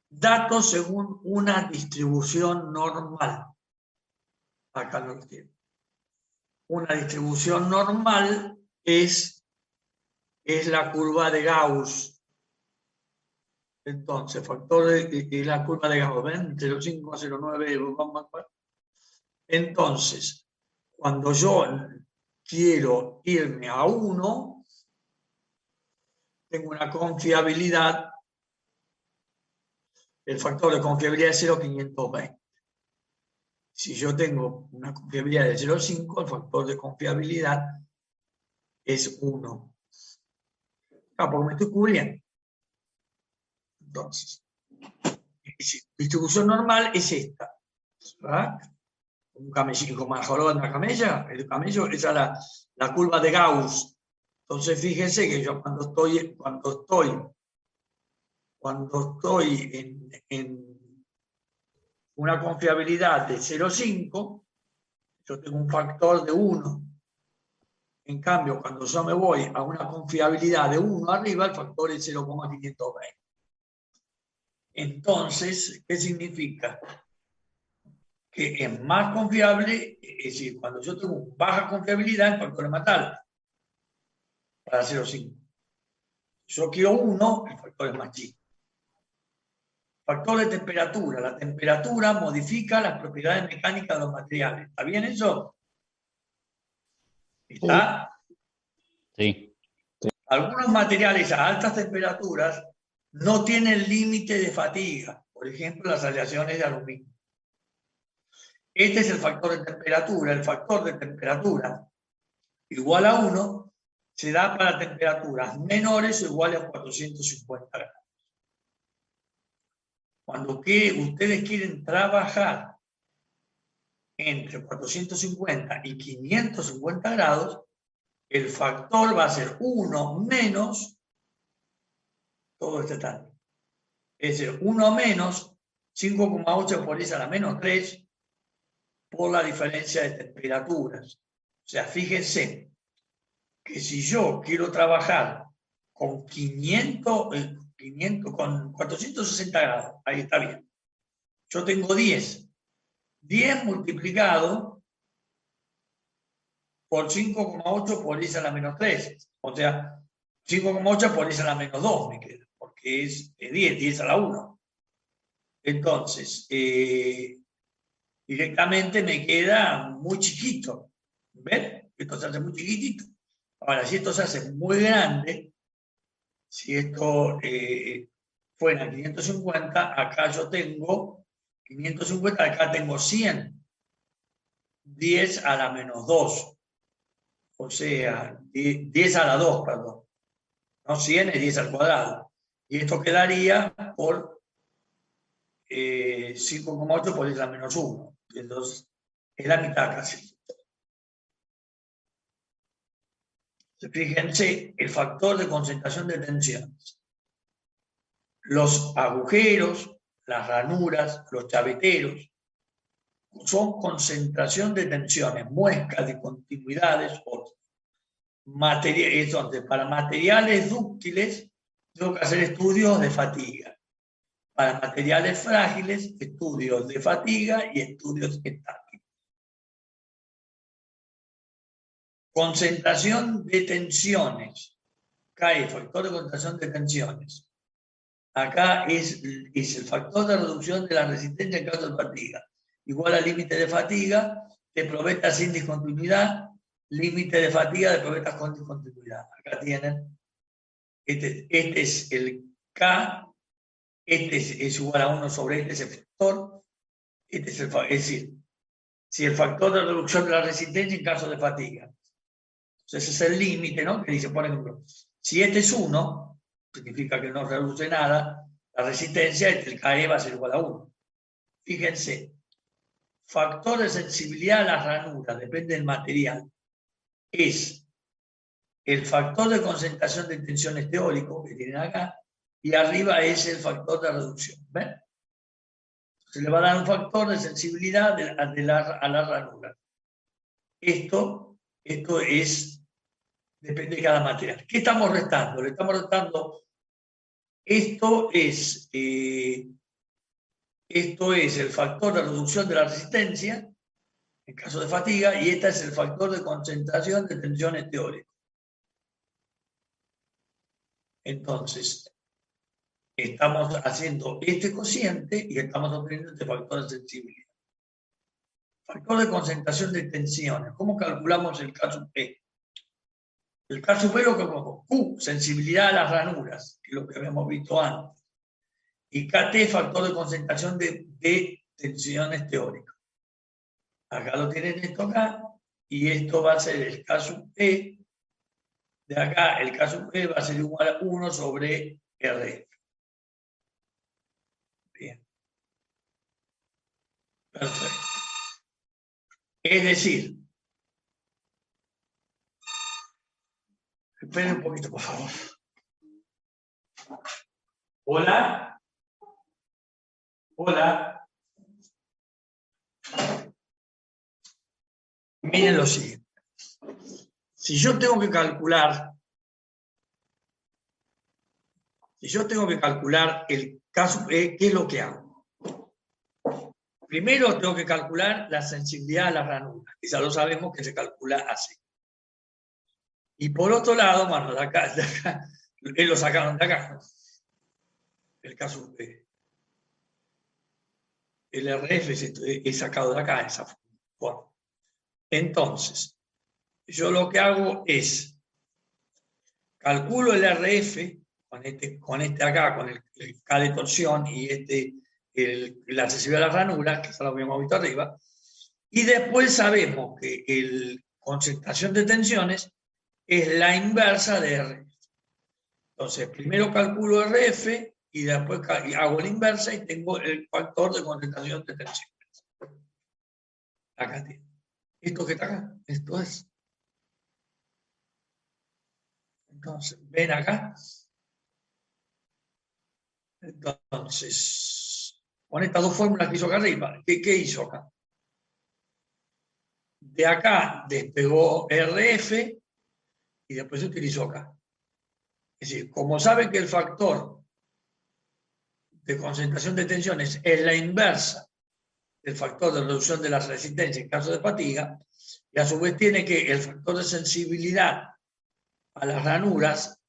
Datos según una distribución normal. Acá no lo tienen. Una distribución normal es la curva de Gauss. Entonces, factor de la curva de Gauss, ¿ven? 0,5 a 0,9. Entonces, cuando yo quiero irme a 1, tengo una confiabilidad, el factor de confiabilidad es 0,520. Si yo tengo una confiabilidad de 0,5, el factor de confiabilidad es 1. Porque me estoy cubriendo. Entonces, distribución normal es esta. ¿Verdad? Un camellito más jorobado en la camella, el camello, esa es la curva de Gauss. Entonces fíjense que yo cuando estoy en una confiabilidad de 0,5, yo tengo un factor de 1. En cambio, cuando yo me voy a una confiabilidad de 1 arriba, el factor es 0,520. Entonces, ¿qué significa? Que es más confiable, es decir, cuando yo tengo baja confiabilidad, el factor es más alto, para 0,5. Yo quiero 1, el factor es más chico. Factor de temperatura. La temperatura modifica las propiedades mecánicas de los materiales. ¿Está bien eso? ¿Está? Sí. Algunos materiales a altas temperaturas no tienen límite de fatiga. Por ejemplo, las aleaciones de aluminio. Este es el factor de temperatura. El factor de temperatura igual a 1 se da para temperaturas menores o iguales a 450 grados. Cuando ustedes quieren trabajar entre 450 y 550 grados, el factor va a ser 1 menos todo este tanto. Es decir, 1 menos 5,8 por 10 a la menos 3 por la diferencia de temperaturas. O sea, fíjense que si yo quiero trabajar con 460 grados, ahí está bien. Yo tengo 10. 10 multiplicado por 5,8 por 10 a la menos 3. O sea, 5,8 por 10 a la menos 2 me queda, porque es 10 a la 1. Entonces, directamente me queda muy chiquito. ¿Ven? Esto se hace muy chiquitito. Ahora, si esto se hace muy grande, si esto fuera 550, acá yo tengo 550, acá tengo 100. 10 a la menos 2. O sea, 10 a la 2, perdón. No 100 es 10 al cuadrado. Y esto quedaría por 5,8 por 10 a la menos 1. Entonces, es la mitad casi. Fíjense el factor de concentración de tensiones. Los agujeros, las ranuras, los chaveteros, son concentración de tensiones, muescas de continuidades. Entonces, para materiales dúctiles, tengo que hacer estudios de fatiga. Para materiales frágiles, estudios de fatiga y estudios estáticos. Concentración de tensiones. KE, factor de concentración de tensiones. Acá es el factor de reducción de la resistencia en caso de fatiga. Igual al límite de fatiga de probetas sin discontinuidad, límite de fatiga de probetas con discontinuidad. Acá tienen, este es el K, este es igual a 1 sobre este es el factor, este es el factor, es decir, si el factor de reducción de la resistencia en caso de fatiga. Entonces ese es el límite, ¿no? Que dice, por ejemplo, si este es 1, significa que no reduce nada la resistencia, el KE va a ser igual a 1. Fíjense, factor de sensibilidad a las ranuras, depende del material, es el factor de concentración de tensiones teórico que tienen acá, y arriba es el factor de reducción. ¿Ven? Se le va a dar un factor de sensibilidad a la ranura. Esto es, depende de cada material. ¿Qué estamos restando? Le estamos restando, esto es el factor de reducción de la resistencia, en caso de fatiga, y este es el factor de concentración de tensiones teóricas. Entonces, estamos haciendo este cociente y estamos obteniendo este factor de sensibilidad. Factor de concentración de tensiones. ¿Cómo calculamos el K sub P? El K sub P lo que pongo, Q, sensibilidad a las ranuras, que es lo que habíamos visto antes. Y KT, factor de concentración de tensiones teóricas. Acá lo tienen esto acá, y esto va a ser el K sub P. De acá, el K sub P va a ser igual a 1 sobre RF. Bien. Perfecto. Es decir, esperen un poquito, por favor. Hola. Hola. Miren lo siguiente. Si yo tengo que calcular el caso, ¿qué es lo que hago? Primero tengo que calcular la sensibilidad a las ranuras, que ya lo sabemos que se calcula así. Y por otro lado, bueno, de acá lo sacaron de acá, ¿no? El caso el RF es sacado de acá, esa forma. Entonces, yo lo que hago es calculo el RF con este acá, con el K de torsión y la sensibilidad a las ranuras, que eso lo habíamos visto arriba, y después sabemos que la concentración de tensiones es la inversa de RF. Entonces, primero calculo RF y después hago la inversa y tengo el factor de concentración de tensiones. Acá tiene. Esto que está acá, esto es. Entonces, ven acá. Entonces, con estas dos fórmulas que hizo acá arriba, ¿qué hizo acá? De acá despegó RF y después se utilizó acá. Es decir, como saben que el factor de concentración de tensiones es la inversa del factor de reducción de la resistencia en caso de fatiga, y a su vez tiene que el factor de sensibilidad a las ranuras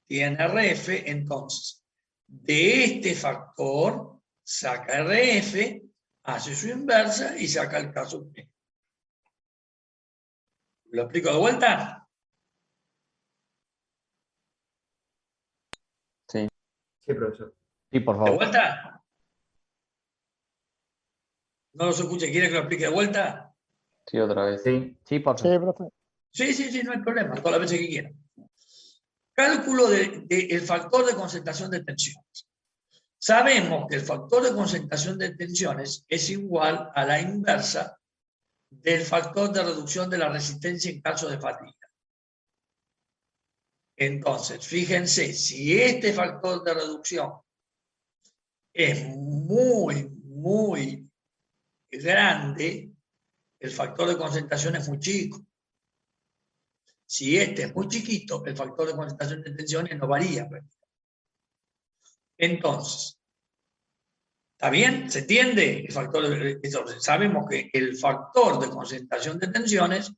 tiene RF, entonces de este factor saca RF, hace su inversa y saca el caso P. ¿Lo explico de vuelta? Sí. Sí, profesor. Sí, por ¿De favor. vuelta? ¿No los escucha? ¿Quiere que lo explique de vuelta? Sí, otra vez. Sí. Sí, por Sí, favor. profe. Sí, no hay problema, todas las veces que quieran. Cálculo del factor de concentración de tensiones. Sabemos que el factor de concentración de tensiones es igual a la inversa del factor de reducción de la resistencia en caso de fatiga. Entonces, fíjense, si este factor de reducción es muy grande, el factor de concentración es muy chico. Si este es muy chiquito, el factor de concentración de tensiones no varía. Entonces, ¿está bien? ¿Se entiende? Entonces, sabemos que el factor de concentración de tensiones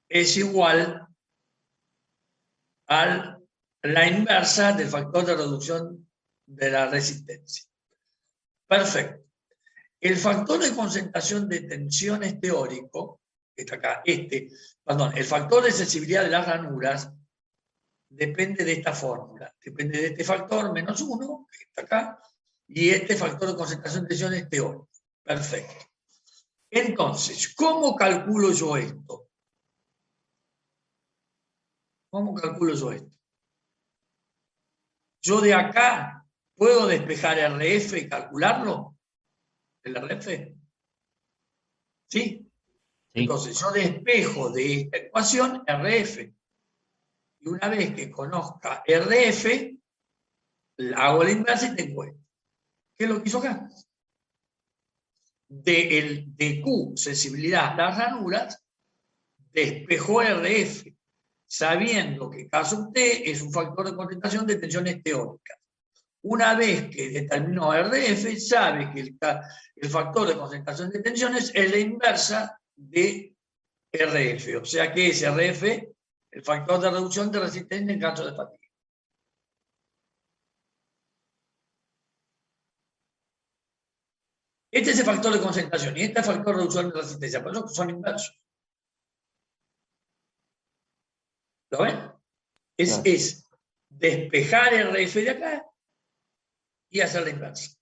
es igual a la inversa del factor de reducción de la resistencia. Perfecto. El factor de concentración de tensiones teórico, que está acá, el factor de sensibilidad de las ranuras depende de esta fórmula. Depende de este factor menos 1, que está acá, y este factor de concentración de tensiones teórico. Perfecto. Entonces, ¿cómo calculo yo esto? ¿Cómo calculo yo esto? Yo de acá puedo despejar RF y calcularlo. ¿El RF? ¿Sí? Sí. Entonces, yo despejo de esta ecuación RF. Y una vez que conozca RF, hago la inversa y tengo esto. ¿Qué es lo que hizo acá? De Q, sensibilidad a las ranuras, despejó RF, sabiendo que caso T es un factor de concentración de tensiones teóricas. Una vez que determinó RF, sabe que el factor de concentración de tensiones es la inversa de RF. O sea que es RF el factor de reducción de resistencia en caso de fatiga. Este es el factor de concentración y este es el factor de reducción de resistencia. Por eso son inversos. ¿Lo ven? Claro. Es despejar RF de acá y hacer la inversa.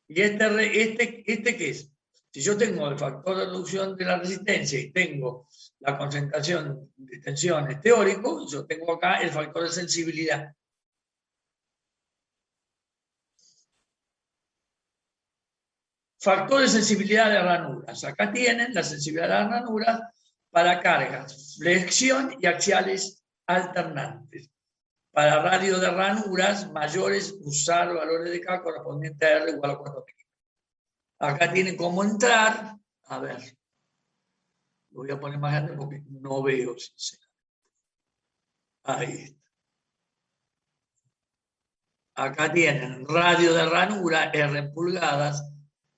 ¿Y este qué es? Si yo tengo el factor de reducción de la resistencia y tengo la concentración de tensiones teórico, yo tengo acá el factor de sensibilidad. Factor de sensibilidad de ranuras. Acá tienen la sensibilidad de las ranuras para cargas, flexión y axiales alternantes. Para radio de ranuras mayores, usar valores de K correspondientes a R igual a 4 pi. Acá tienen cómo entrar. A ver. Lo voy a poner más grande porque no veo, sinceramente. Ahí está. Acá tienen radio de ranura, R en pulgadas,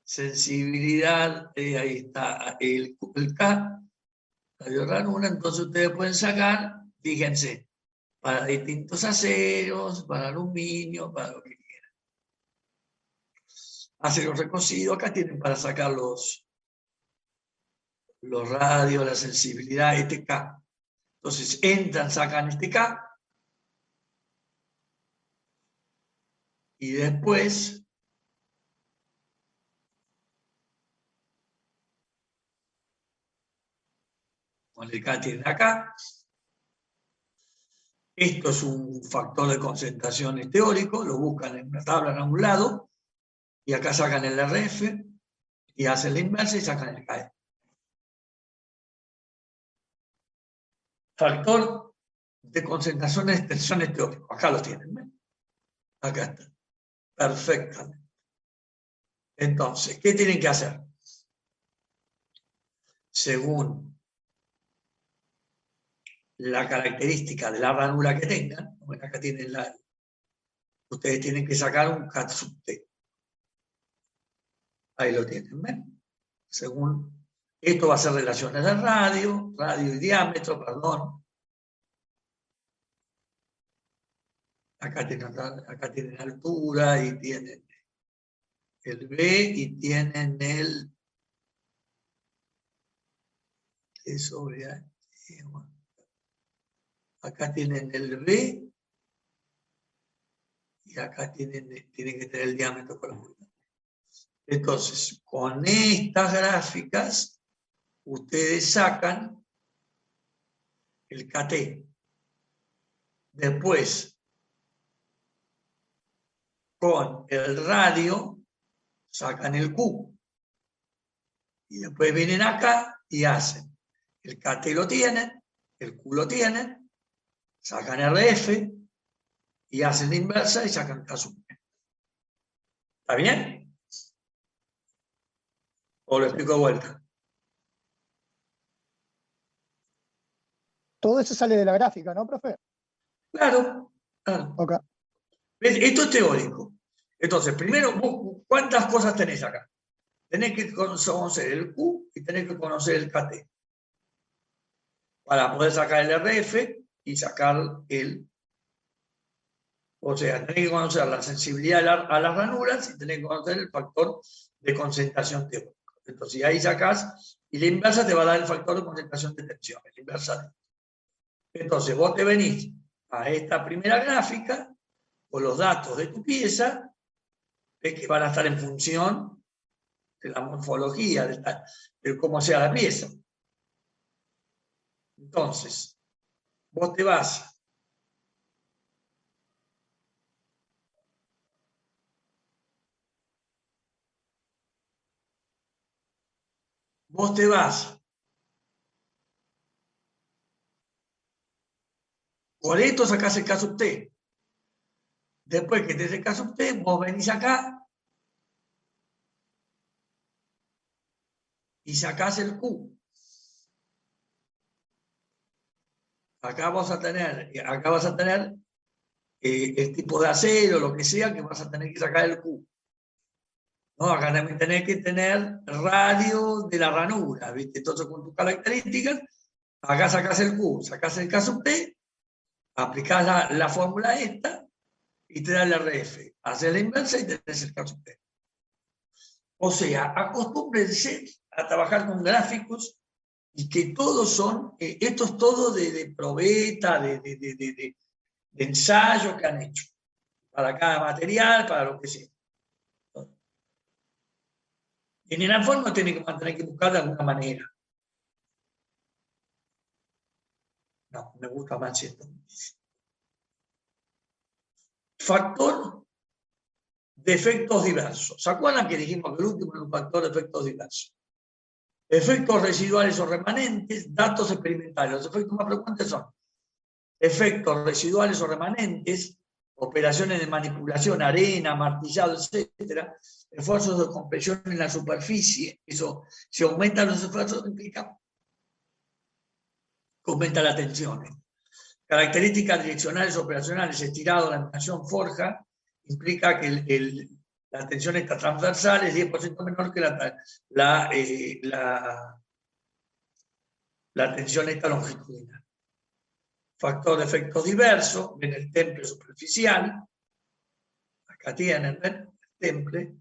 sensibilidad, ahí está el K, radio de ranura, entonces ustedes pueden sacar, fíjense, para distintos aceros, para aluminio, para lo que quieran. Acero recocido, acá tienen para sacar los radios, la sensibilidad, este K. Entonces entran, sacan este K, y después con el K tienen acá. Esto es un factor de concentración teórico, lo buscan en una tabla en algún lado, y acá sacan el RF, y hacen la inversa y sacan el KE. Factor de concentración de tensiones teórico. Acá lo tienen, ¿ven? Acá está. Perfectamente. Entonces, ¿qué tienen que hacer? Según la característica de la ranura que tengan, bueno, acá tienen ustedes tienen que sacar un K sub T. Ahí lo tienen, ¿ven? Según, esto va a ser relaciones de radio y diámetro, perdón. Acá tienen altura y tienen el B y tienen el E sobre A. Acá tienen el B y Y acá tienen que tener el diámetro con la curva. Entonces, con estas gráficas, ustedes sacan el KT. Después, con el radio, sacan el Q. Y después vienen acá y hacen. El KT lo tienen, el Q lo tienen, sacan RF y hacen la inversa y sacan K sub P. ¿Está bien? ¿O lo explico de vuelta? Todo eso sale de la gráfica, ¿no, profe? Claro, claro. Ok. ¿Ves? Esto es teórico. Entonces, primero, ¿cuántas cosas tenés acá? Tenés que conocer el Q y tenés que conocer el KT. Para poder sacar el RF y sacar el... O sea, tenés que conocer la sensibilidad a las ranuras y tenés que conocer el factor de concentración teórico. Entonces, ahí sacás, y la inversa te va a dar el factor de concentración de tensión. La inversa. Entonces, vos te venís a esta primera gráfica, con los datos de tu pieza, ves que van a estar en función de la morfología, de cómo sea la pieza. Entonces, vos te vas con esto sacás el K sub T. Después que te des el K sub T, vos venís acá y sacás el Q. Acá vas a tener el tipo de acero, lo que sea, que vas a tener que sacar el Q. ¿No? Acá también tenés que tener radio de la ranura, ¿viste? Entonces, con tus características, acá sacás el Q, sacás el K sub T, aplicás la fórmula esta y te da el RF. Haces la inversa y tenés el K sub T. O sea, acostúmbrense a trabajar con gráficos y que todos son, esto es todo de probeta, de ensayo que han hecho, para cada material, para lo que sea. En el forma tiene que mantener que buscar de alguna manera. No, me gusta más esto. Factor de efectos diversos. ¿Se acuerdan que dijimos que el último era un factor de efectos diversos? Efectos residuales o remanentes, datos experimentales. Los efectos más frecuentes son efectos residuales o remanentes, operaciones de manipulación, arena, martillado, etc. Esfuerzos de compresión en la superficie. Eso, si aumentan los esfuerzos, implica que aumenta la tensión. Características direccionales operacionales, estirado, laminación, forja, implica que la tensión está transversal, es 10% menor que la tensión está longitudinal. Factor de efectos diversos, ven el temple superficial, acá tienen, ven, el temple,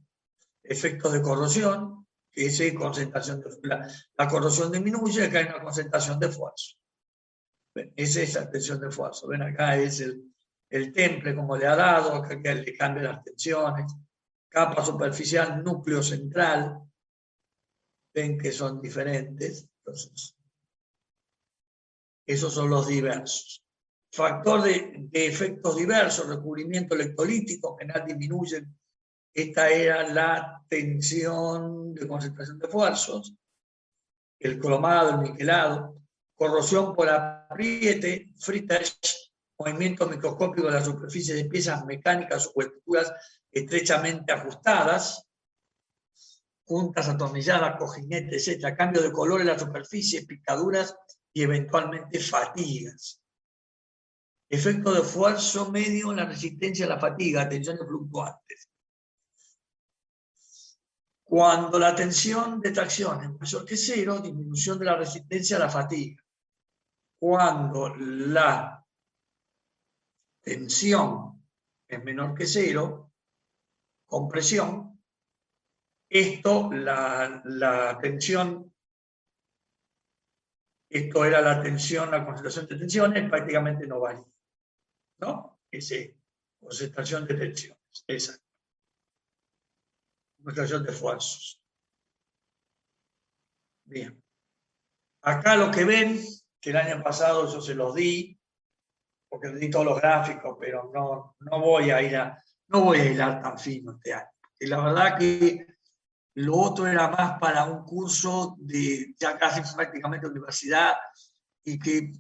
efectos de corrosión, que es concentración de la corrosión disminuye, acá hay una concentración de esfuerzo. Esa es la tensión de esfuerzo. Ven, acá es el temple, como le ha dado, acá le cambia las tensiones. Capa superficial, núcleo central. Ven que son diferentes. Entonces, esos son los diversos. Factor de efectos diversos, recubrimiento electrolítico, que nada disminuyen. Esta era la tensión de concentración de esfuerzos. El cromado, el niquelado. Corrosión por apriete, fritage, movimiento microscópico de la superficie de piezas mecánicas o estructuras estrechamente ajustadas, juntas, atornilladas, cojinetes, etc. Cambio de color en la superficie, picaduras y eventualmente fatigas. Efecto de esfuerzo medio en la resistencia a la fatiga, tensiones fluctuantes. Cuando la tensión de tracción es mayor que 0, disminución de la resistencia a la fatiga. Cuando la tensión es menor que 0, compresión, la tensión, esto era la tensión, la concentración de tensiones, prácticamente no varía, ¿no? Concentración de tensiones, exacto. Concentración de esfuerzos. Bien. Acá lo que ven, que el año pasado yo se los di, porque les di todos los gráficos, pero no voy a hilar tan fino este año. Y la verdad que lo otro era más para un curso de ya casi prácticamente universidad y que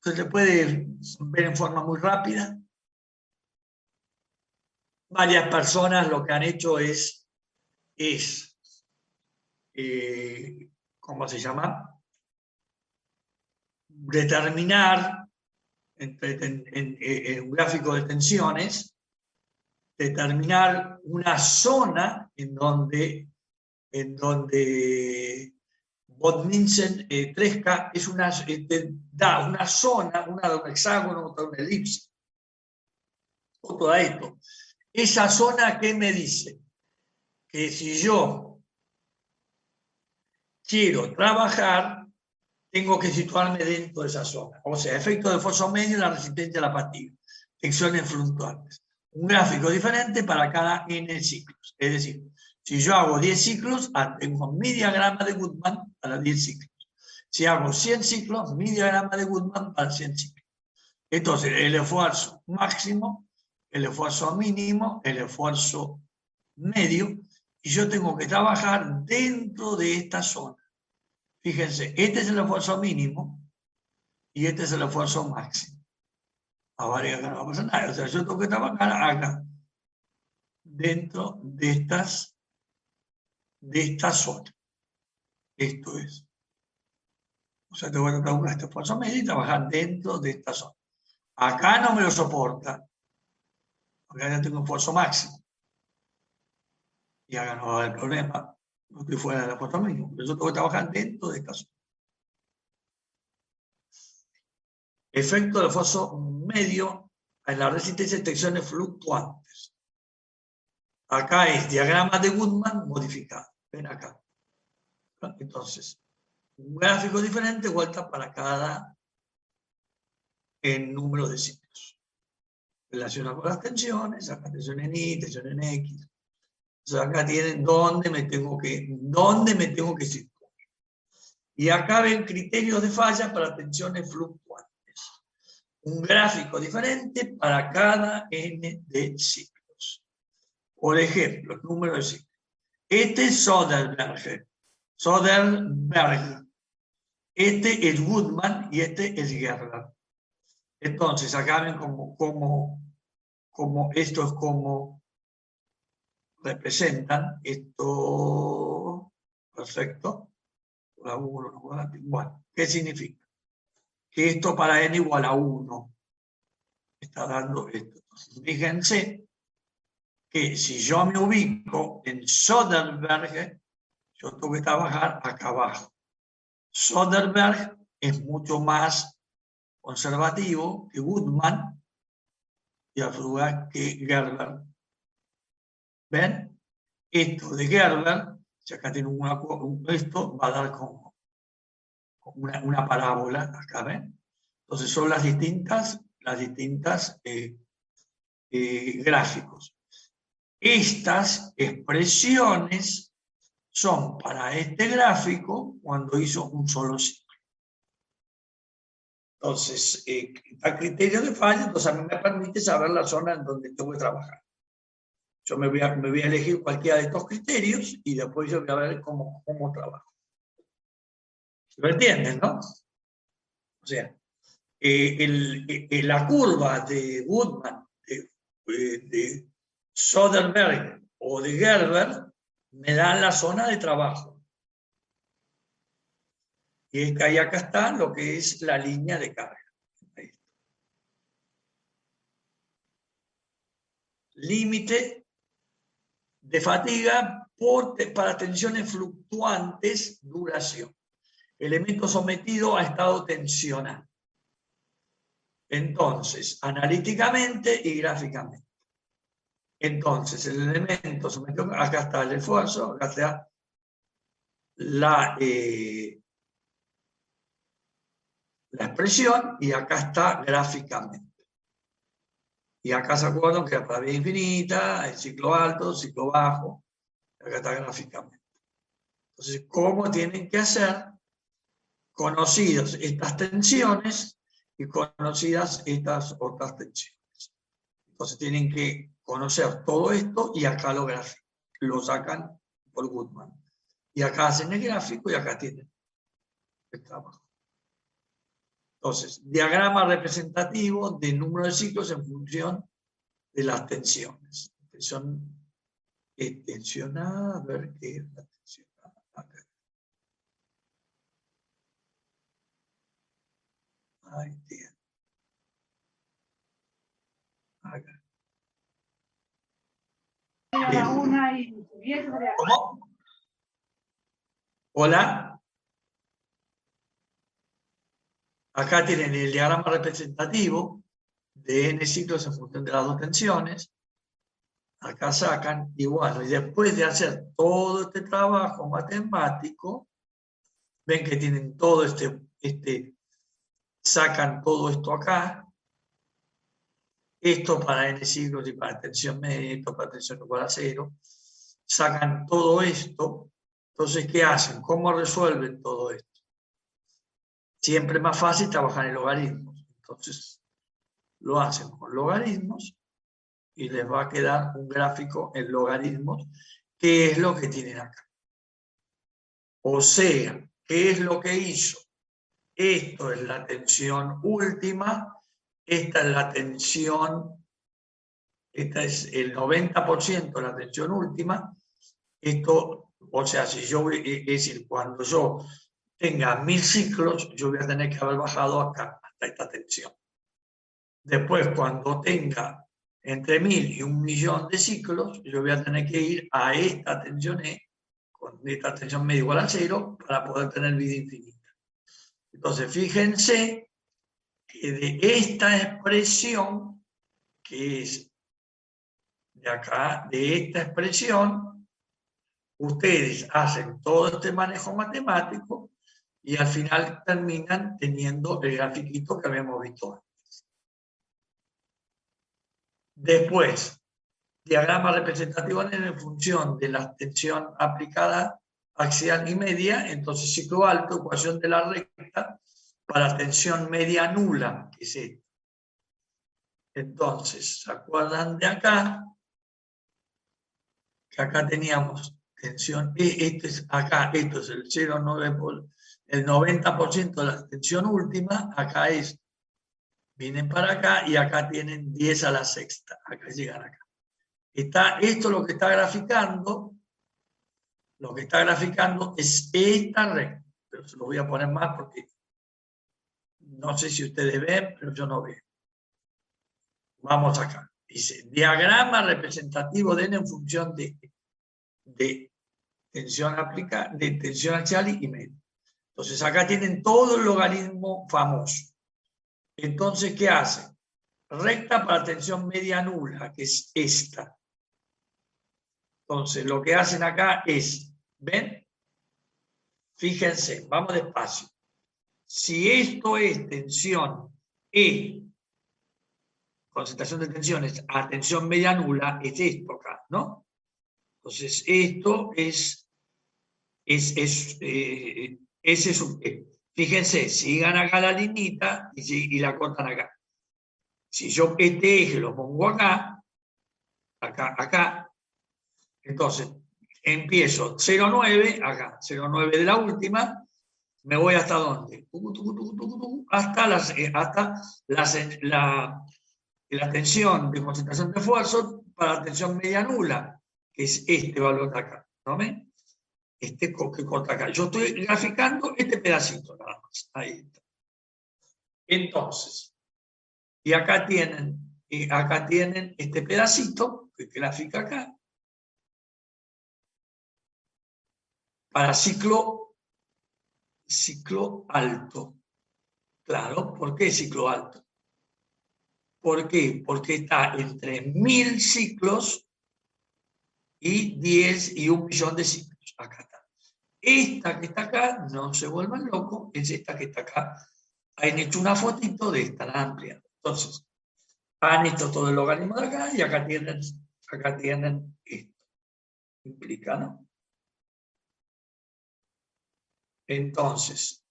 se puede ver en forma muy rápida. Varias personas lo que han hecho es ¿cómo se llama? Determinar en un gráfico de tensiones, determinar una zona en donde Bott-Minsen 3K da una zona, una de un hexágono, otra de una elipse, o todo esto. Esa zona, ¿qué me dice? Que si yo quiero trabajar, tengo que situarme dentro de esa zona. O sea, efecto de esfuerzo medio y la resistencia a la fatiga. Tensiones fluctuantes. Un gráfico diferente para cada n ciclos. Es decir, si yo hago 10 ciclos, tengo mi diagrama de Goodman para 10 ciclos. Si hago 100 ciclos, mi diagrama de Goodman para 100 ciclos. Entonces, el esfuerzo máximo, el esfuerzo mínimo, el esfuerzo medio, y yo tengo que trabajar dentro de esta zona. Fíjense, este es el esfuerzo mínimo y este es el esfuerzo máximo. Ahora acá no va a pasar nada. O sea, yo tengo que trabajar acá, dentro de esta zona. Esto es. O sea, tengo que trabajar este esfuerzo medio y trabajar dentro de esta zona. Acá no me lo soporta. Acá ya tengo esfuerzo máximo. Y acá no va a haber problema. No estoy fuera del esfuerzo mínimo. Pero yo tengo que trabajar dentro de esta zona. Efecto del esfuerzo medio en la resistencia de tensiones fluctuantes. Acá es diagrama de Goodman modificado. Ven acá. Entonces, un gráfico diferente vuelta para cada número de ciclos. Relacionado con las tensiones, acá tensión en Y, tensión en X. Entonces acá tienen dónde me tengo que situar. Y acá ven criterios de falla para tensiones fluctuantes. Un gráfico diferente para cada n de ciclos. Por ejemplo, el número de ciclos. Este es Soderberg. Este es Goodman y este es Gerber. Entonces, acá ven cómo esto es como representan esto. Perfecto. Bueno, ¿qué significa? Que esto para n igual a 1 está dando esto. Entonces, fíjense que si yo me ubico en Soderberg, yo tengo que trabajar acá abajo. Soderberg es mucho más conservativo que Goodman y a su vez que Gerber. ¿Ven? Esto de Gerber, si acá tengo esto, va a dar como una parábola, acá ven. Entonces son las distintas gráficos. Estas expresiones son para este gráfico cuando hizo un solo ciclo. Entonces, a criterio de falla, entonces a mí me permite saber la zona en donde tengo que trabajar. Yo me voy a elegir cualquiera de estos criterios y después yo voy a ver cómo trabajo. ¿Lo entienden, no? O sea, la curva de Goodman, de Soderberg o de Gerber me dan la zona de trabajo. Y acá está lo que es la línea de carga. Límite de fatiga para tensiones fluctuantes, duración. Elemento sometido a estado tensional. Entonces, analíticamente y gráficamente. Entonces, el elemento sometido, acá está el esfuerzo, acá está la expresión y acá está gráficamente. Y acá se acuerdan que para vía infinita, el ciclo alto, ciclo bajo, acá está gráficamente. Entonces, ¿cómo tienen que hacer? Conocidas estas tensiones y conocidas estas otras tensiones. Entonces tienen que conocer todo esto y acá lo sacan por Goodman. Y acá hacen el gráfico y acá tienen el trabajo. Entonces, diagrama representativo del número de ciclos en función de las tensiones. Tensionada, a ver qué es la tensionada. Acá. Ahí tiene. Acá. Bien. ¿Cómo? Hola. Acá tienen el diagrama representativo de n ciclos en función de las dos tensiones. Acá sacan, y bueno, y después de hacer todo este trabajo matemático, ven que tienen todo sacan todo esto acá. Esto para n ciclos y para tensión media, esto para tensión igual a 0. Sacan todo esto. Entonces, ¿qué hacen? ¿Cómo resuelven todo esto? Siempre es más fácil trabajar en logaritmos. Entonces, lo hacen con logaritmos y les va a quedar un gráfico en logaritmos, que es lo que tienen acá. O sea, ¿qué es lo que hizo? Esto es la tensión última, esta es la tensión, esta es el 90% de la tensión última. Esto, o sea, si yo, es decir, cuando yo tenga 1000 ciclos, yo voy a tener que haber bajado acá, hasta esta tensión. Después, cuando tenga entre 1000 y 1.000.000 de ciclos, yo voy a tener que ir a esta tensión E, con esta tensión media igual a 0, para poder tener vida infinita. Entonces, fíjense que de esta expresión, que es de acá, de esta expresión, ustedes hacen todo este manejo matemático y al final terminan teniendo el grafiquito que habíamos visto antes. Después, diagrama representativo en función de la tensión aplicada axial y media, entonces ciclo alto, ecuación de la recta, para tensión media nula, que es esto. Entonces, ¿se acuerdan de acá? Que acá teníamos tensión, esto es el 0,9, el 90% de la tensión última, acá vienen para acá y acá tienen 10 a la sexta, acá llegan acá. Esto lo que está graficando es esta recta, pero se lo voy a poner más porque no sé si ustedes ven, pero yo no veo. Vamos acá. Dice, diagrama representativo de n en función de tensión de tensión axial y media. Entonces acá tienen todo el logaritmo famoso. Entonces, ¿qué hace? Recta para tensión media nula, que es esta. Entonces, lo que hacen acá es, ¿ven? Fíjense, vamos despacio. Si esto es tensión E, concentración de tensiones a tensión media nula, es esto acá, ¿no? Entonces, esto ese es un... Fíjense, sigan acá la liñita y la cortan acá. Si yo este eje lo pongo acá, acá, entonces empiezo 0,9, acá, 0,9 de la última, me voy hasta ¿dónde? Hasta la tensión de concentración de esfuerzo para la tensión media nula, que es este valor de acá, ¿no ven? Que corta acá. Yo estoy graficando este pedacito nada más. Ahí está. Entonces, y acá tienen este pedacito que grafica acá para ciclo alto. Claro, ¿por qué ciclo alto? ¿Por qué? Porque está entre 1000 ciclos y 10 y 1.000.000 de ciclos. Acá está. Esta que está acá, no se vuelvan locos, es esta que está acá. Han hecho una fotito de esta amplia. Entonces, Han hecho todo el logaritmo de acá y acá tienen esto. Implica, ¿no? Entonces,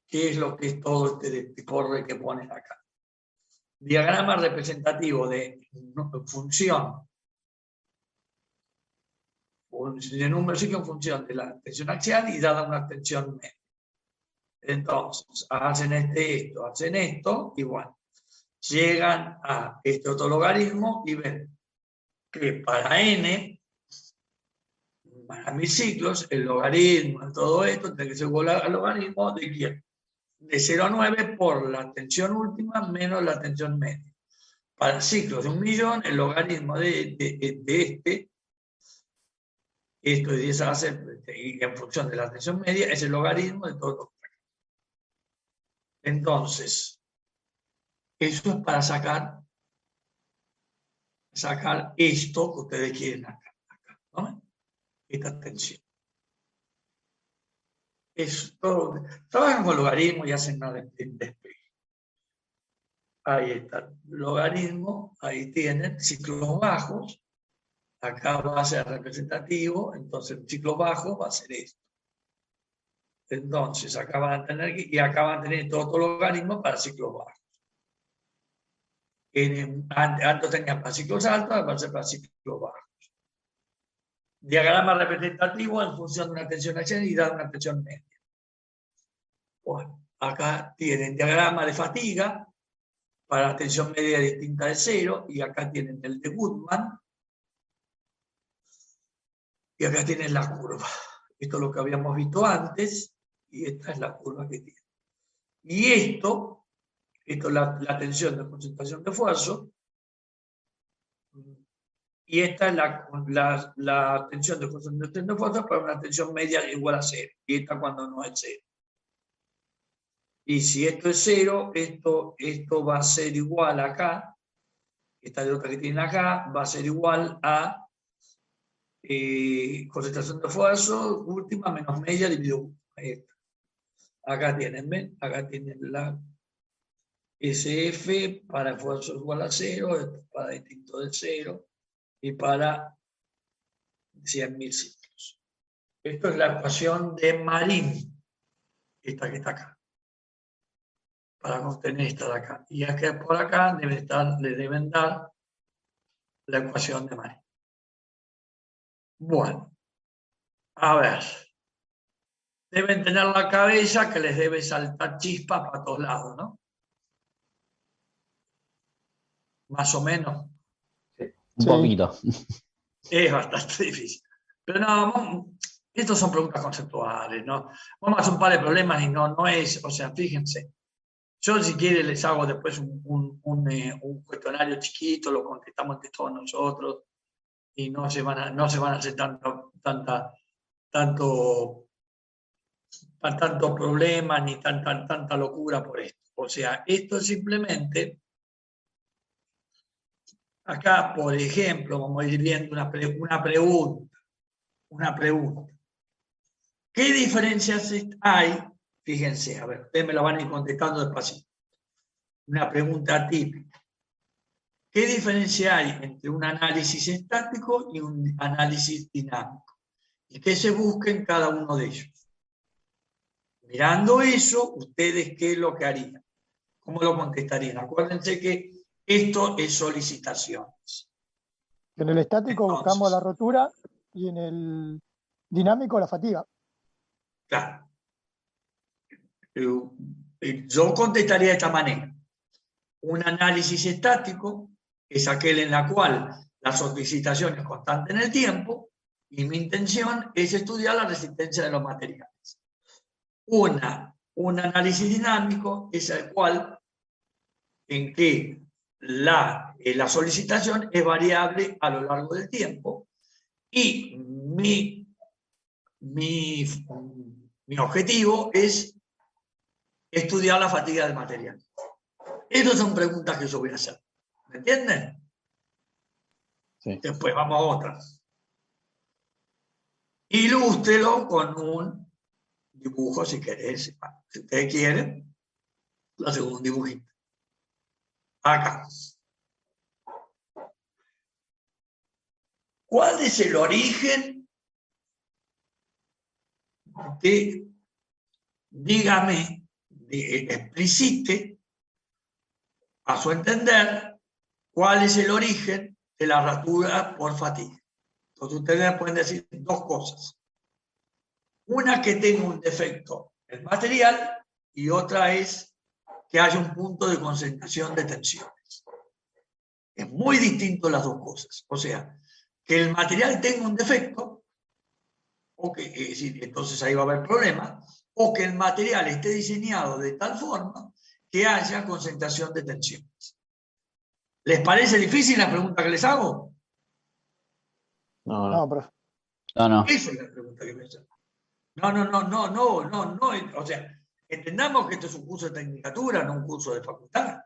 ¿qué es lo que es todo este porre que ponen acá? Diagrama representativo de función de número psíquico en función de la tensión axial y dada una tensión media. Entonces, hacen esto, y bueno, llegan a este otro logaritmo y ven que para n, para mis ciclos, el logaritmo de todo esto tiene que ser igual al logaritmo de quién? De 0 a 9 por la tensión última menos la tensión media. Para ciclos de 1.000.000, el logaritmo de esto de 10 a la 6, y en función de la tensión media, es el logaritmo de todo lo que está acá. Entonces, eso es para sacar esto que ustedes quieren acá, ¿no? Esta tensión. Trabajan con logaritmos y hacen nada de despegue. Ahí está, logaritmo, ahí tienen ciclos bajos, acá va a ser representativo, entonces el ciclo bajo va a ser esto. Entonces acá van a tener, y acá van a tener todo logaritmo para ciclos bajos. Antes tenían para ciclos altos, ahora va a ser para ciclos bajos. Diagrama representativo en función de una tensión axial y dada una tensión media. Bueno, acá tienen diagrama de fatiga para la tensión media distinta de 0, y acá tienen el de Goodman, y acá tienen la curva. Esto es lo que habíamos visto antes, y esta es la curva que tiene. Y esto es la tensión de concentración de esfuerzo, y esta es la tensión de concentración de esfuerzo para una tensión media igual a 0, y esta cuando no es 0. Y si esto es 0, esto va a ser igual acá, esta de otra que tienen acá, va a ser igual a concentración de esfuerzo última menos media dividido esta. Acá tienen, ¿ven? Acá tienen la SF para esfuerzo igual a 0, esto para distinto de 0, y para 100.000 ciclos. Esto es la ecuación de Marín, esta que está acá, para obtener esta de acá. Y acá por acá le deben dar la ecuación de Marín. Bueno, a ver. Deben tener la cabeza que les debe saltar chispas para todos lados, ¿no? Más o menos. Un poquito. Es bastante difícil. Pero no, estos son preguntas conceptuales, ¿no? Vamos a hacer un par de problemas y no es, o sea, fíjense. Yo si quieren les hago después un cuestionario chiquito, lo contestamos entre todos nosotros y no se van a hacer tanto problema ni tanta locura por esto. O sea, esto es simplemente, acá por ejemplo, vamos a ir viendo una pregunta. ¿Qué diferencias hay? Fíjense, a ver, ustedes me lo van a ir contestando despacito. Una pregunta típica. ¿Qué diferencia hay entre un análisis estático y un análisis dinámico? ¿Y qué se busca en cada uno de ellos? Mirando eso, ¿ustedes qué es lo que harían? ¿Cómo lo contestarían? Acuérdense que esto es solicitaciones. En el estático Entonces, buscamos la rotura y en el dinámico la fatiga. Claro. Yo contestaría de esta manera. Un análisis estático es aquel en la cual la solicitación es constante en el tiempo y mi intención es estudiar la resistencia de los materiales. Un análisis dinámico es el cual en que la solicitación es variable a lo largo del tiempo y mi objetivo es estudiar la fatiga del material. Estas son preguntas que yo voy a hacer. ¿Me entienden? Sí. Después vamos a otras. Ilústrelo con un dibujo si querés. Si ustedes quieren, lo hago un dibujito. Acá. ¿Cuál es el origen de, dígame, explicite, a su entender, cuál es el origen de la rotura por fatiga? Entonces ustedes pueden decir dos cosas. Una, que tenga un defecto el material, y otra es que haya un punto de concentración de tensiones. Es muy distinto las dos cosas. O sea, que el material tenga un defecto, o que, es decir, entonces ahí va a haber problemas, o que el material esté diseñado de tal forma que haya concentración de tensiones. ¿Les parece difícil la pregunta que les hago? No, No, profe. no. Esa es la pregunta que me hacen. No. O sea, entendamos que esto es un curso de tecnicatura, no un curso de facultad.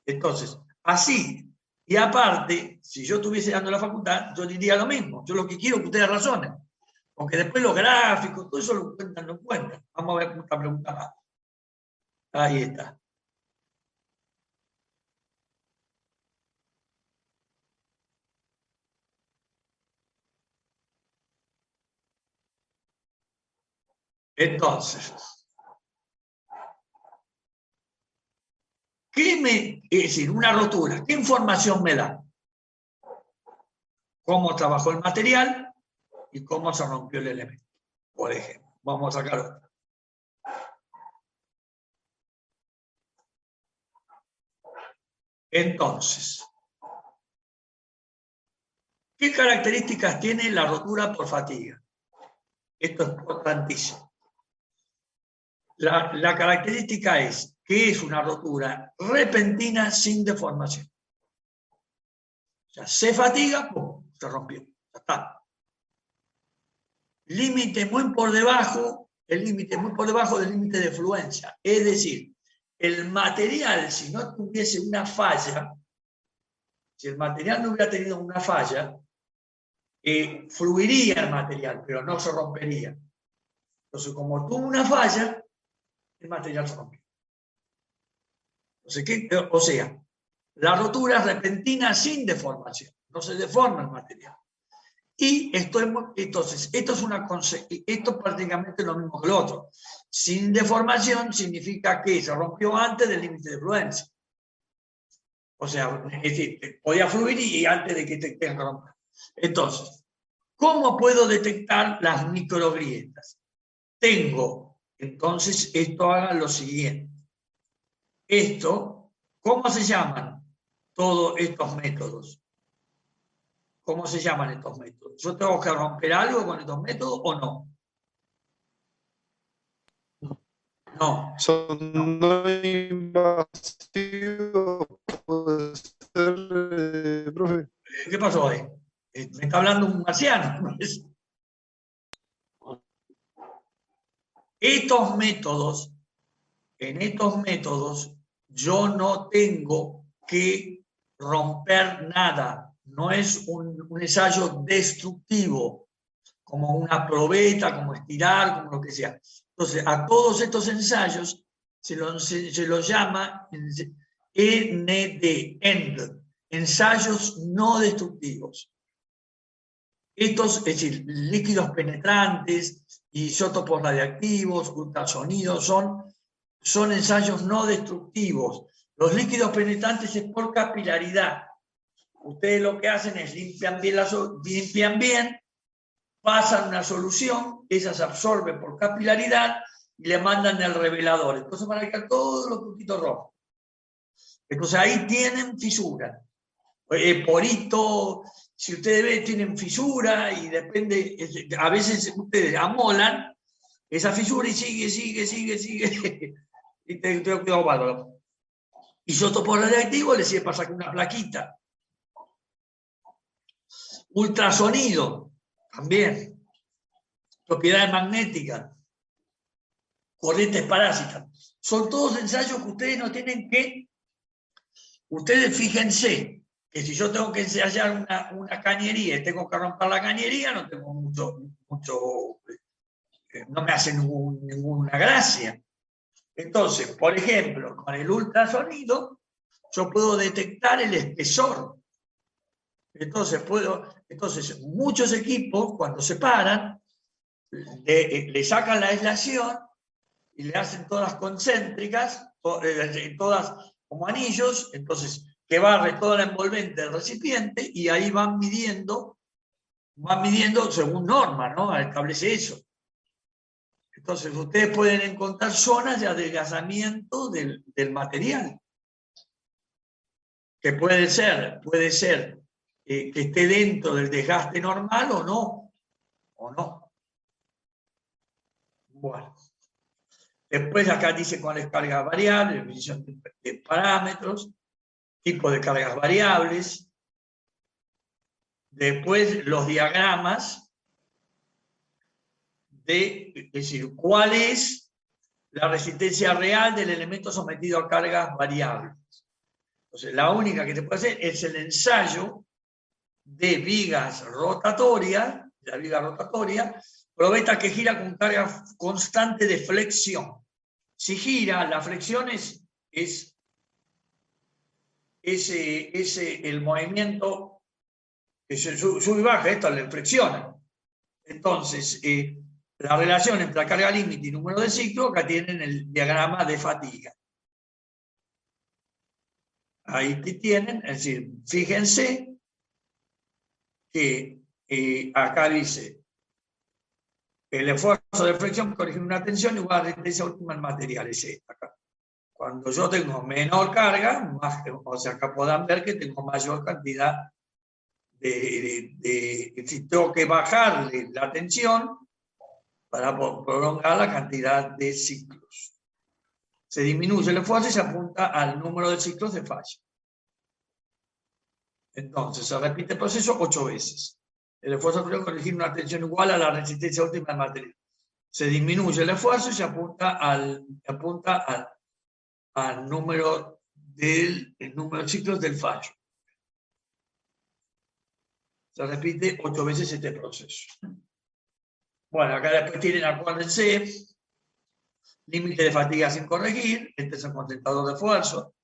Entonces, así, y aparte, si yo estuviese dando la facultad, yo diría lo mismo. Yo lo que quiero es que ustedes razonen. Porque después los gráficos, todo eso lo cuentan, no cuentan. Vamos a ver otra pregunta más. Ahí está. Entonces, es decir, una rotura, ¿qué información me da? ¿Cómo trabajó el material y cómo se rompió el elemento? Por ejemplo, vamos a sacar otra. Entonces, ¿qué características tiene la rotura por fatiga? Esto es importantísimo. La característica es que es una rotura repentina sin deformación. O sea, se fatiga, ¡pum!, se rompió. Ya está. Límite muy por debajo, el límite muy por debajo del límite de fluencia. Es decir, el material, si no tuviese una falla, si el material no hubiera tenido una falla, fluiría el material, pero no se rompería. Entonces, como tuvo una falla, el material se rompió. Entonces, o sea, la rotura es repentina sin deformación, no se deforma el material. Y entonces, esto es prácticamente lo mismo que lo otro. Sin deformación significa que se rompió antes del límite de fluencia. O sea, es decir, podía fluir y antes de que te tengan que romper. Entonces, ¿cómo puedo detectar las microgrietas? Entonces, esto haga lo siguiente. ¿Cómo se llaman todos estos métodos? ¿Cómo se llaman estos métodos? ¿Yo tengo que romper algo con estos métodos o no? No. Son no invasivos, puede ser, profe. ¿Qué pasó ahí? Me está hablando un marciano. En estos métodos, yo no tengo que romper nada. No es un ensayo destructivo, como una probeta, como estirar, como lo que sea. Entonces, a todos estos ensayos se los llama END, ensayos no destructivos. Estos, es decir, líquidos penetrantes, isótopos radiactivos, ultrasonidos, son ensayos no destructivos. Los líquidos penetrantes es por capilaridad. Ustedes lo que hacen es limpian bien, pasan una solución, esa se absorbe por capilaridad y le mandan el revelador. Entonces van a quedar todos los puntitos rojos. Entonces ahí tienen fisura. Porito, si ustedes ven, tienen fisura y depende, a veces ustedes amolan esa fisura y sigue. Y te quedó bárbaro. Isótopo radiactivo le sirve para sacar una plaquita. Ultrasonido, también. Propiedades magnéticas. Corrientes parásitas. Son todos ensayos que ustedes no tienen que... Ustedes fíjense que si yo tengo que ensayar una cañería y tengo que romper la cañería, no tengo no me hace ninguna gracia. Entonces, por ejemplo, con el ultrasonido, yo puedo detectar el espesor. Entonces muchos equipos, cuando se paran, le sacan la aislación y le hacen todas concéntricas, todas como anillos, entonces que barre toda la envolvente del recipiente y ahí van midiendo según norma, ¿no? Establece eso. Entonces ustedes pueden encontrar zonas de adelgazamiento del material, que puede ser que esté dentro del desgaste normal o no. Bueno. Después acá dice cuáles cargas variables, definición de parámetros, tipo de cargas variables. Después los diagramas es decir, cuál es la resistencia real del elemento sometido a cargas variables. Entonces, la única que te puede hacer es el ensayo de vigas rotatorias, la viga rotatoria, probeta que gira con carga constante de flexión. Si gira, la flexión es el movimiento que se sube y baja, esto le flexiona. Entonces, la relación entre la carga límite y número de ciclo, acá tienen el diagrama de fatiga. Ahí tienen, es decir, fíjense que acá dice el esfuerzo de flexión corrige una tensión igual a la resistencia última del material, es esta acá. Cuando yo tengo menor carga, o sea, acá podrán ver que tengo mayor cantidad si tengo que bajarle la tensión para prolongar la cantidad de ciclos. Se disminuye el esfuerzo y se apunta al número de ciclos de falla. Entonces, se repite el proceso 8 veces. El esfuerzo de corregir una tensión igual a la resistencia última del material. Se disminuye el esfuerzo y se apunta al número de ciclos del fallo. Se repite 8 veces este proceso. Bueno, acá después tienen, acuérdense, límite de fatiga sin corregir, este es el concentrador de esfuerzo,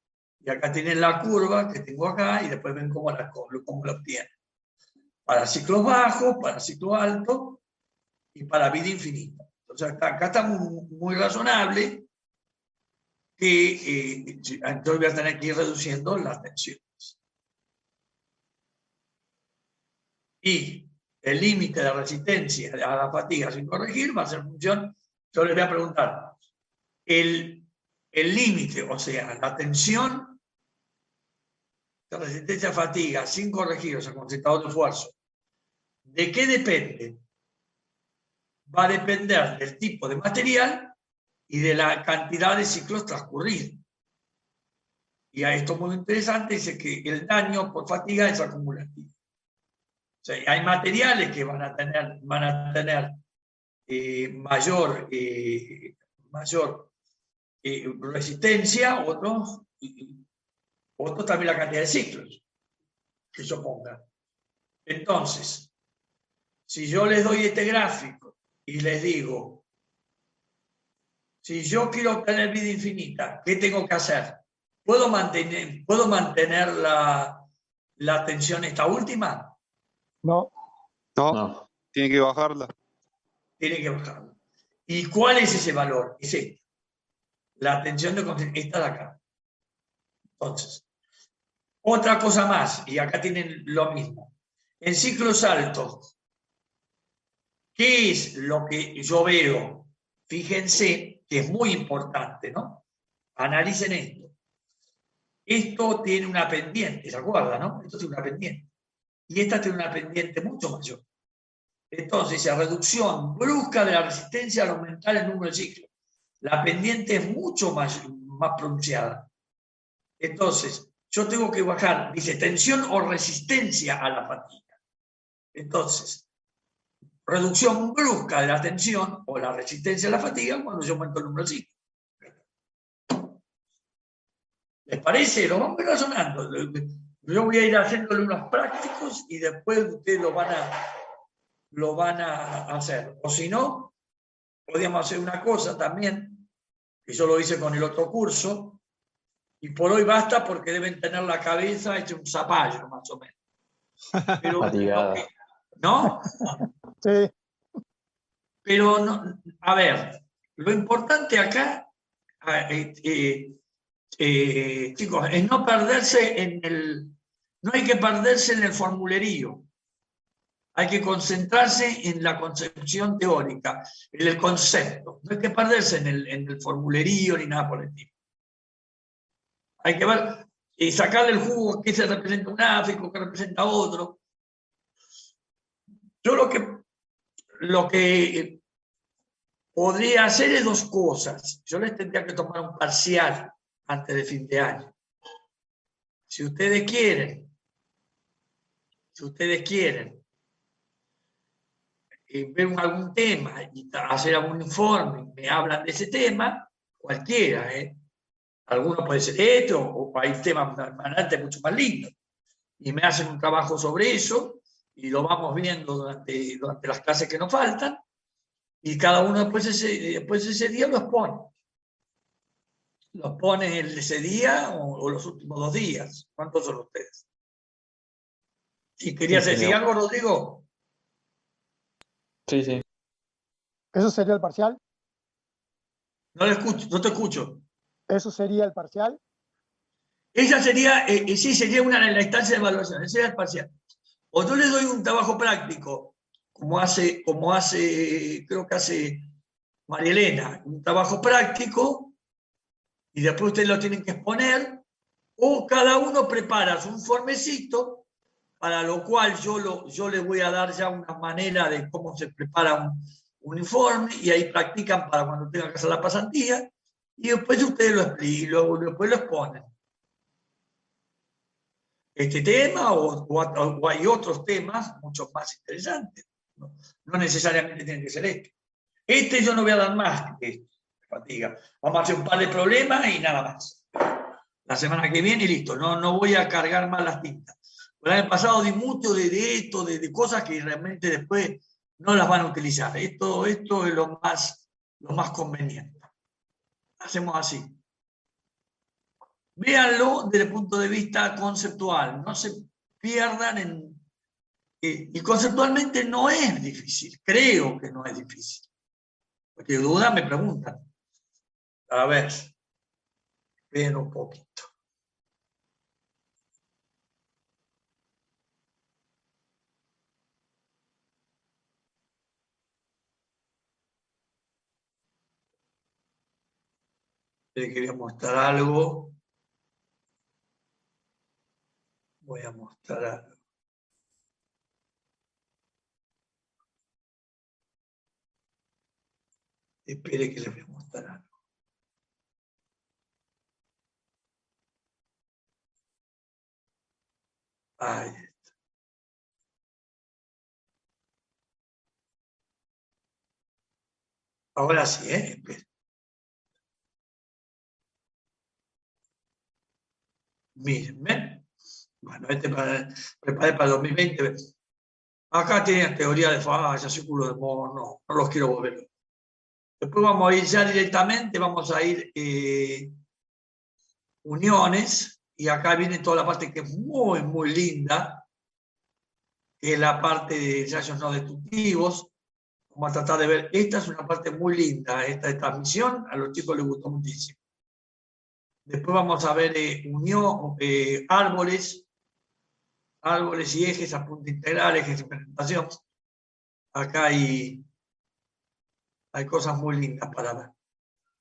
y acá tienen la curva que tengo acá, y después ven cómo la obtienen. Para ciclos bajos, para ciclo alto, y para vida infinita. Entonces acá está muy razonable que entonces voy a tener que ir reduciendo las tensiones. Y el límite de resistencia a la fatiga sin corregir va a ser función, yo les voy a preguntar, el límite, o sea, la tensión de resistencia a fatiga sin corregir, o sea, concentrador de esfuerzo, ¿de qué depende? Va a depender del tipo de material y de la cantidad de ciclos transcurridos. Y a esto muy interesante, dice que el daño por fatiga es acumulativo. O sea, hay materiales que van a tener mayor resistencia, otros también la cantidad de ciclos que yo ponga. Entonces, si yo les doy este gráfico y les digo, si yo quiero obtener vida infinita, ¿qué tengo que hacer? ¿Puedo mantener la tensión esta última? No. No, tiene que bajarla. Tiene que bajarla. ¿Y cuál es ese valor? Es este. La tensión de concentración, esta de acá. Entonces, otra cosa más, y acá tienen lo mismo. En ciclos altos, ¿qué es lo que yo veo? Fíjense que es muy importante, ¿no? Analicen esto. Esto tiene una pendiente, ¿se acuerdan, no? Esto tiene una pendiente. Y esta tiene una pendiente mucho mayor. Entonces, la reducción brusca de la resistencia al aumentar el número de ciclos. La pendiente es mucho más pronunciada. Entonces, yo tengo que bajar, dice, tensión o resistencia a la fatiga. Entonces, reducción brusca de la tensión o la resistencia a la fatiga cuando yo aumento el número de ciclos. ¿Les parece? Lo vamos razonando. Yo voy a ir haciéndole unos prácticos y después ustedes lo van a hacer. O si no, podríamos hacer una cosa también, que yo lo hice con el otro curso, y por hoy basta porque deben tener la cabeza hecha un zapallo, más o menos. Pero, Fatigada. ¿no? Sí, Pero, no, a ver, lo importante acá, chicos, es no perderse en el... No hay que perderse en el formulerío. Hay que concentrarse en la concepción teórica, en el concepto. No hay que perderse en el formulerío ni nada por el estilo. Hay que ver y sacarle el jugo, qué se representa un gráfico, qué representa otro. Yo lo que podría hacer es dos cosas. Yo les tendría que tomar un parcial antes de fin de año. Si ustedes quieren, ver algún tema y hacer algún informe, me hablan de ese tema, cualquiera, alguno puede ser esto, o hay temas mucho más lindos, y me hacen un trabajo sobre eso, y lo vamos viendo durante las clases que nos faltan, y cada uno después ese día los pone. Los pone ese día o los últimos 2 días. ¿Cuántos son ustedes? ¿Y querías decir algo, Rodrigo? Sí, sí. eso sería el parcial. No te escucho. Eso sería el parcial. Esa sería, sí, sería una de las instancias de evaluación, ese sería el parcial. O yo les doy un trabajo práctico, como hace, creo que hace María Elena, un trabajo práctico, y después ustedes lo tienen que exponer, o cada uno prepara su informecito, para lo cual yo les voy a dar ya una manera de cómo se prepara un informe, y ahí practican para cuando tengan que hacer la pasantía, y después ustedes después lo exponen. Este tema o hay otros temas mucho más interesantes. No necesariamente tiene que ser este. Yo no voy a dar más que esto, fatiga. Vamos a hacer un par de problemas y nada más. La semana que viene y listo. No voy a cargar más las tintas. El año pasado di mucho de esto, de cosas que realmente después no las van a utilizar. Esto es lo más conveniente. Hacemos así. Véanlo desde el punto de vista conceptual, no se pierdan y conceptualmente no es difícil, creo que no es difícil. Porque dudas me preguntan. A ver, vean un poquito. Les quería mostrar algo. Voy a mostrar algo. Espere que les voy a mostrar algo. Ahí está. Ahora sí, espere. Miren, ¿ven? Bueno, preparé para el 2020. Acá tienen teoría de falla, círculo de Moore, no los quiero volver. Después vamos a ir ya directamente, vamos a ir uniones, y acá viene toda la parte que es muy, muy linda, que es la parte de ensayos no destructivos. Vamos a tratar de ver, esta es una parte muy linda, esta transmisión, a los chicos les gustó muchísimo. Después vamos a ver árboles y ejes a punto integral, ejes de presentación. Acá hay cosas muy lindas para ver.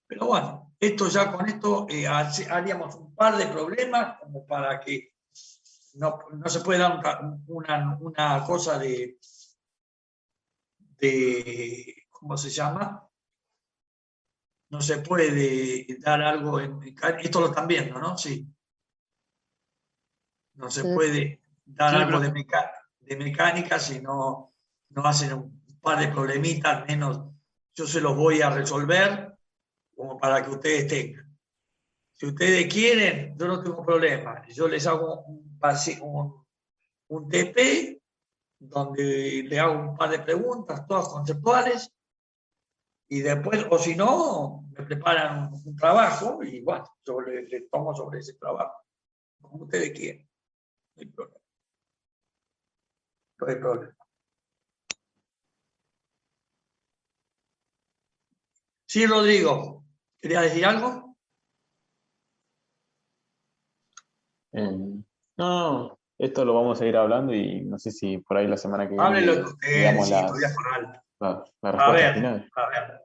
Pero bueno, con esto haríamos un par de problemas como para que no se puede dar una cosa de ¿cómo se llama? No se puede dar algo esto lo están viendo, ¿no? Sí. No se puede dar algo de mecánica si no hacen un par de problemitas, al menos yo se los voy a resolver como para que ustedes tengan. Si ustedes quieren, yo no tengo problema. Yo les hago un TP donde le hago un par de preguntas, todas conceptuales, y después, o si no, me preparan un trabajo y bueno, yo les tomo sobre ese trabajo, como ustedes quieran. No hay problema. no hay problema. Sí, Rodrigo, ¿querías decir algo? No, esto lo vamos a ir hablando y no sé si por ahí la semana que viene Háblenlo que ustedes, digamos sí, todavía por alto. la A respuesta ver, final. a ver.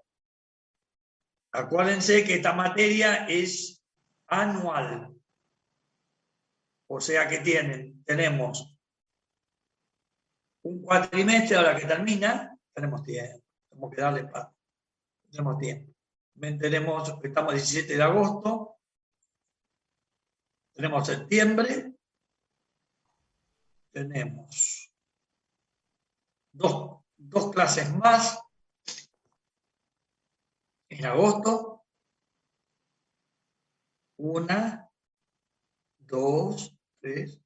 Acuérdense que esta materia es anual. O sea que tenemos un cuatrimestre a la que termina, tenemos tiempo, tenemos que darle paso, tenemos tiempo. Estamos el 17 de agosto, tenemos septiembre, tenemos dos clases más en agosto, 1, 2, 3,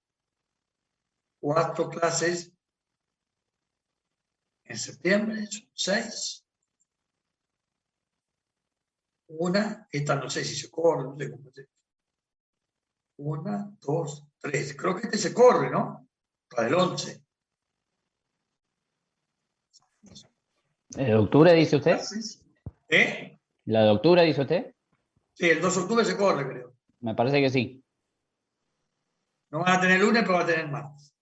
4 clases en septiembre, son 6. Esta no sé si se corre, no sé cómo se. 1, 2, 3. Creo que este se corre, ¿no? Para el 11. ¿De octubre dice usted? ¿Eh? ¿La de octubre dice usted? Sí, el 2 de octubre se corre, creo. Me parece que sí. No van a tener lunes, pero van a tener martes.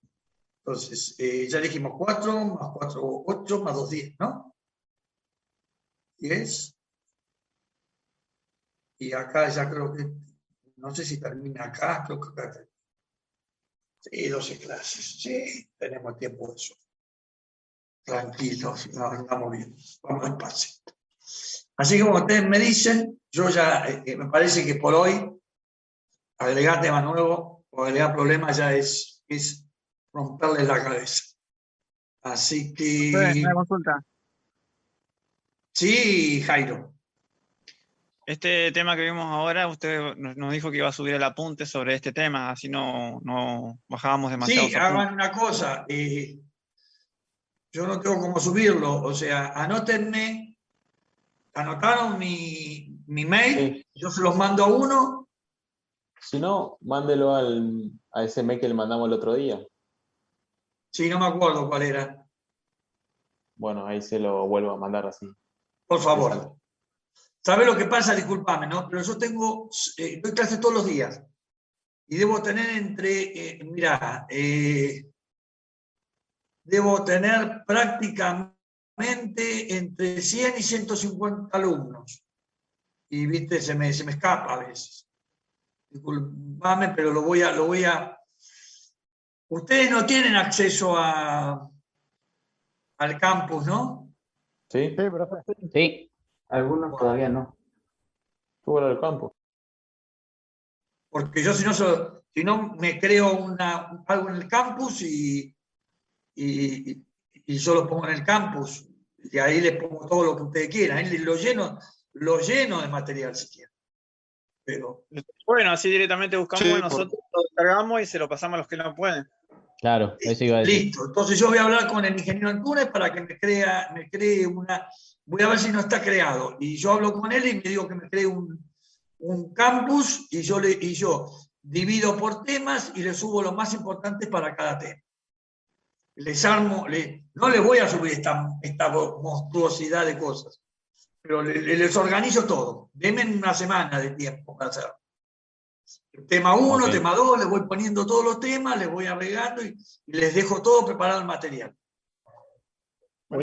Entonces, ya dijimos 4, más 4, 8, más 2, 10, ¿no? 10. Y acá ya creo que, no sé si termina acá, creo que acá termina. Sí, 12 clases, sí, tenemos tiempo de eso. Tranquilos, nos andamos bien, vamos despacio. Así que como ustedes me dicen, yo ya, me parece que por hoy, agregar tema nuevo o agregar problemas ya es romperles la cabeza. Así que... Una consulta. Sí, Jairo. Este tema que vimos ahora, usted nos dijo que iba a subir el apunte sobre este tema, así no bajábamos demasiado. Sí, hagan una cosa. Yo no tengo cómo subirlo. O sea, anótenme. ¿Anotaron mi mail? Sí. Yo se los mando a uno. Si no, mándelo a ese mail que le mandamos el otro día. Sí, no me acuerdo cuál era. Bueno, ahí se lo vuelvo a mandar así. Por favor. ¿Sabes lo que pasa? Discúlpame, ¿no? Pero yo doy clases todos los días. Y debo tener debo tener prácticamente entre 100 y 150 alumnos. Y, viste, se me escapa a veces. Discúlpame, pero lo voy a... Ustedes no tienen acceso al campus, ¿no? ¿Sí? Sí, profe. Sí. Algunos todavía no. Súbelo al campo. Porque yo si no me creo algo en el campus y yo lo pongo en el campus. Y ahí les pongo todo lo que ustedes quieran. Ahí lo lleno de material si quieren. Pero, Bueno, así directamente buscamos Sí, y nosotros lo descargamos y se lo pasamos a los que no pueden. Claro, eso iba a decir. listo. Entonces yo voy a hablar con el ingeniero Antunes para que me cree una... Voy a ver si no está creado. Y yo hablo con él y me digo que me cree un campus y yo divido por temas y le subo lo más importante para cada tema. Les armo, no les voy a subir esta monstruosidad de cosas, pero les organizo todo. Denme una semana de tiempo para hacerlo. Tema 1, Ok. tema 2, les voy poniendo todos los temas, les voy agregando y les dejo todo preparado el material.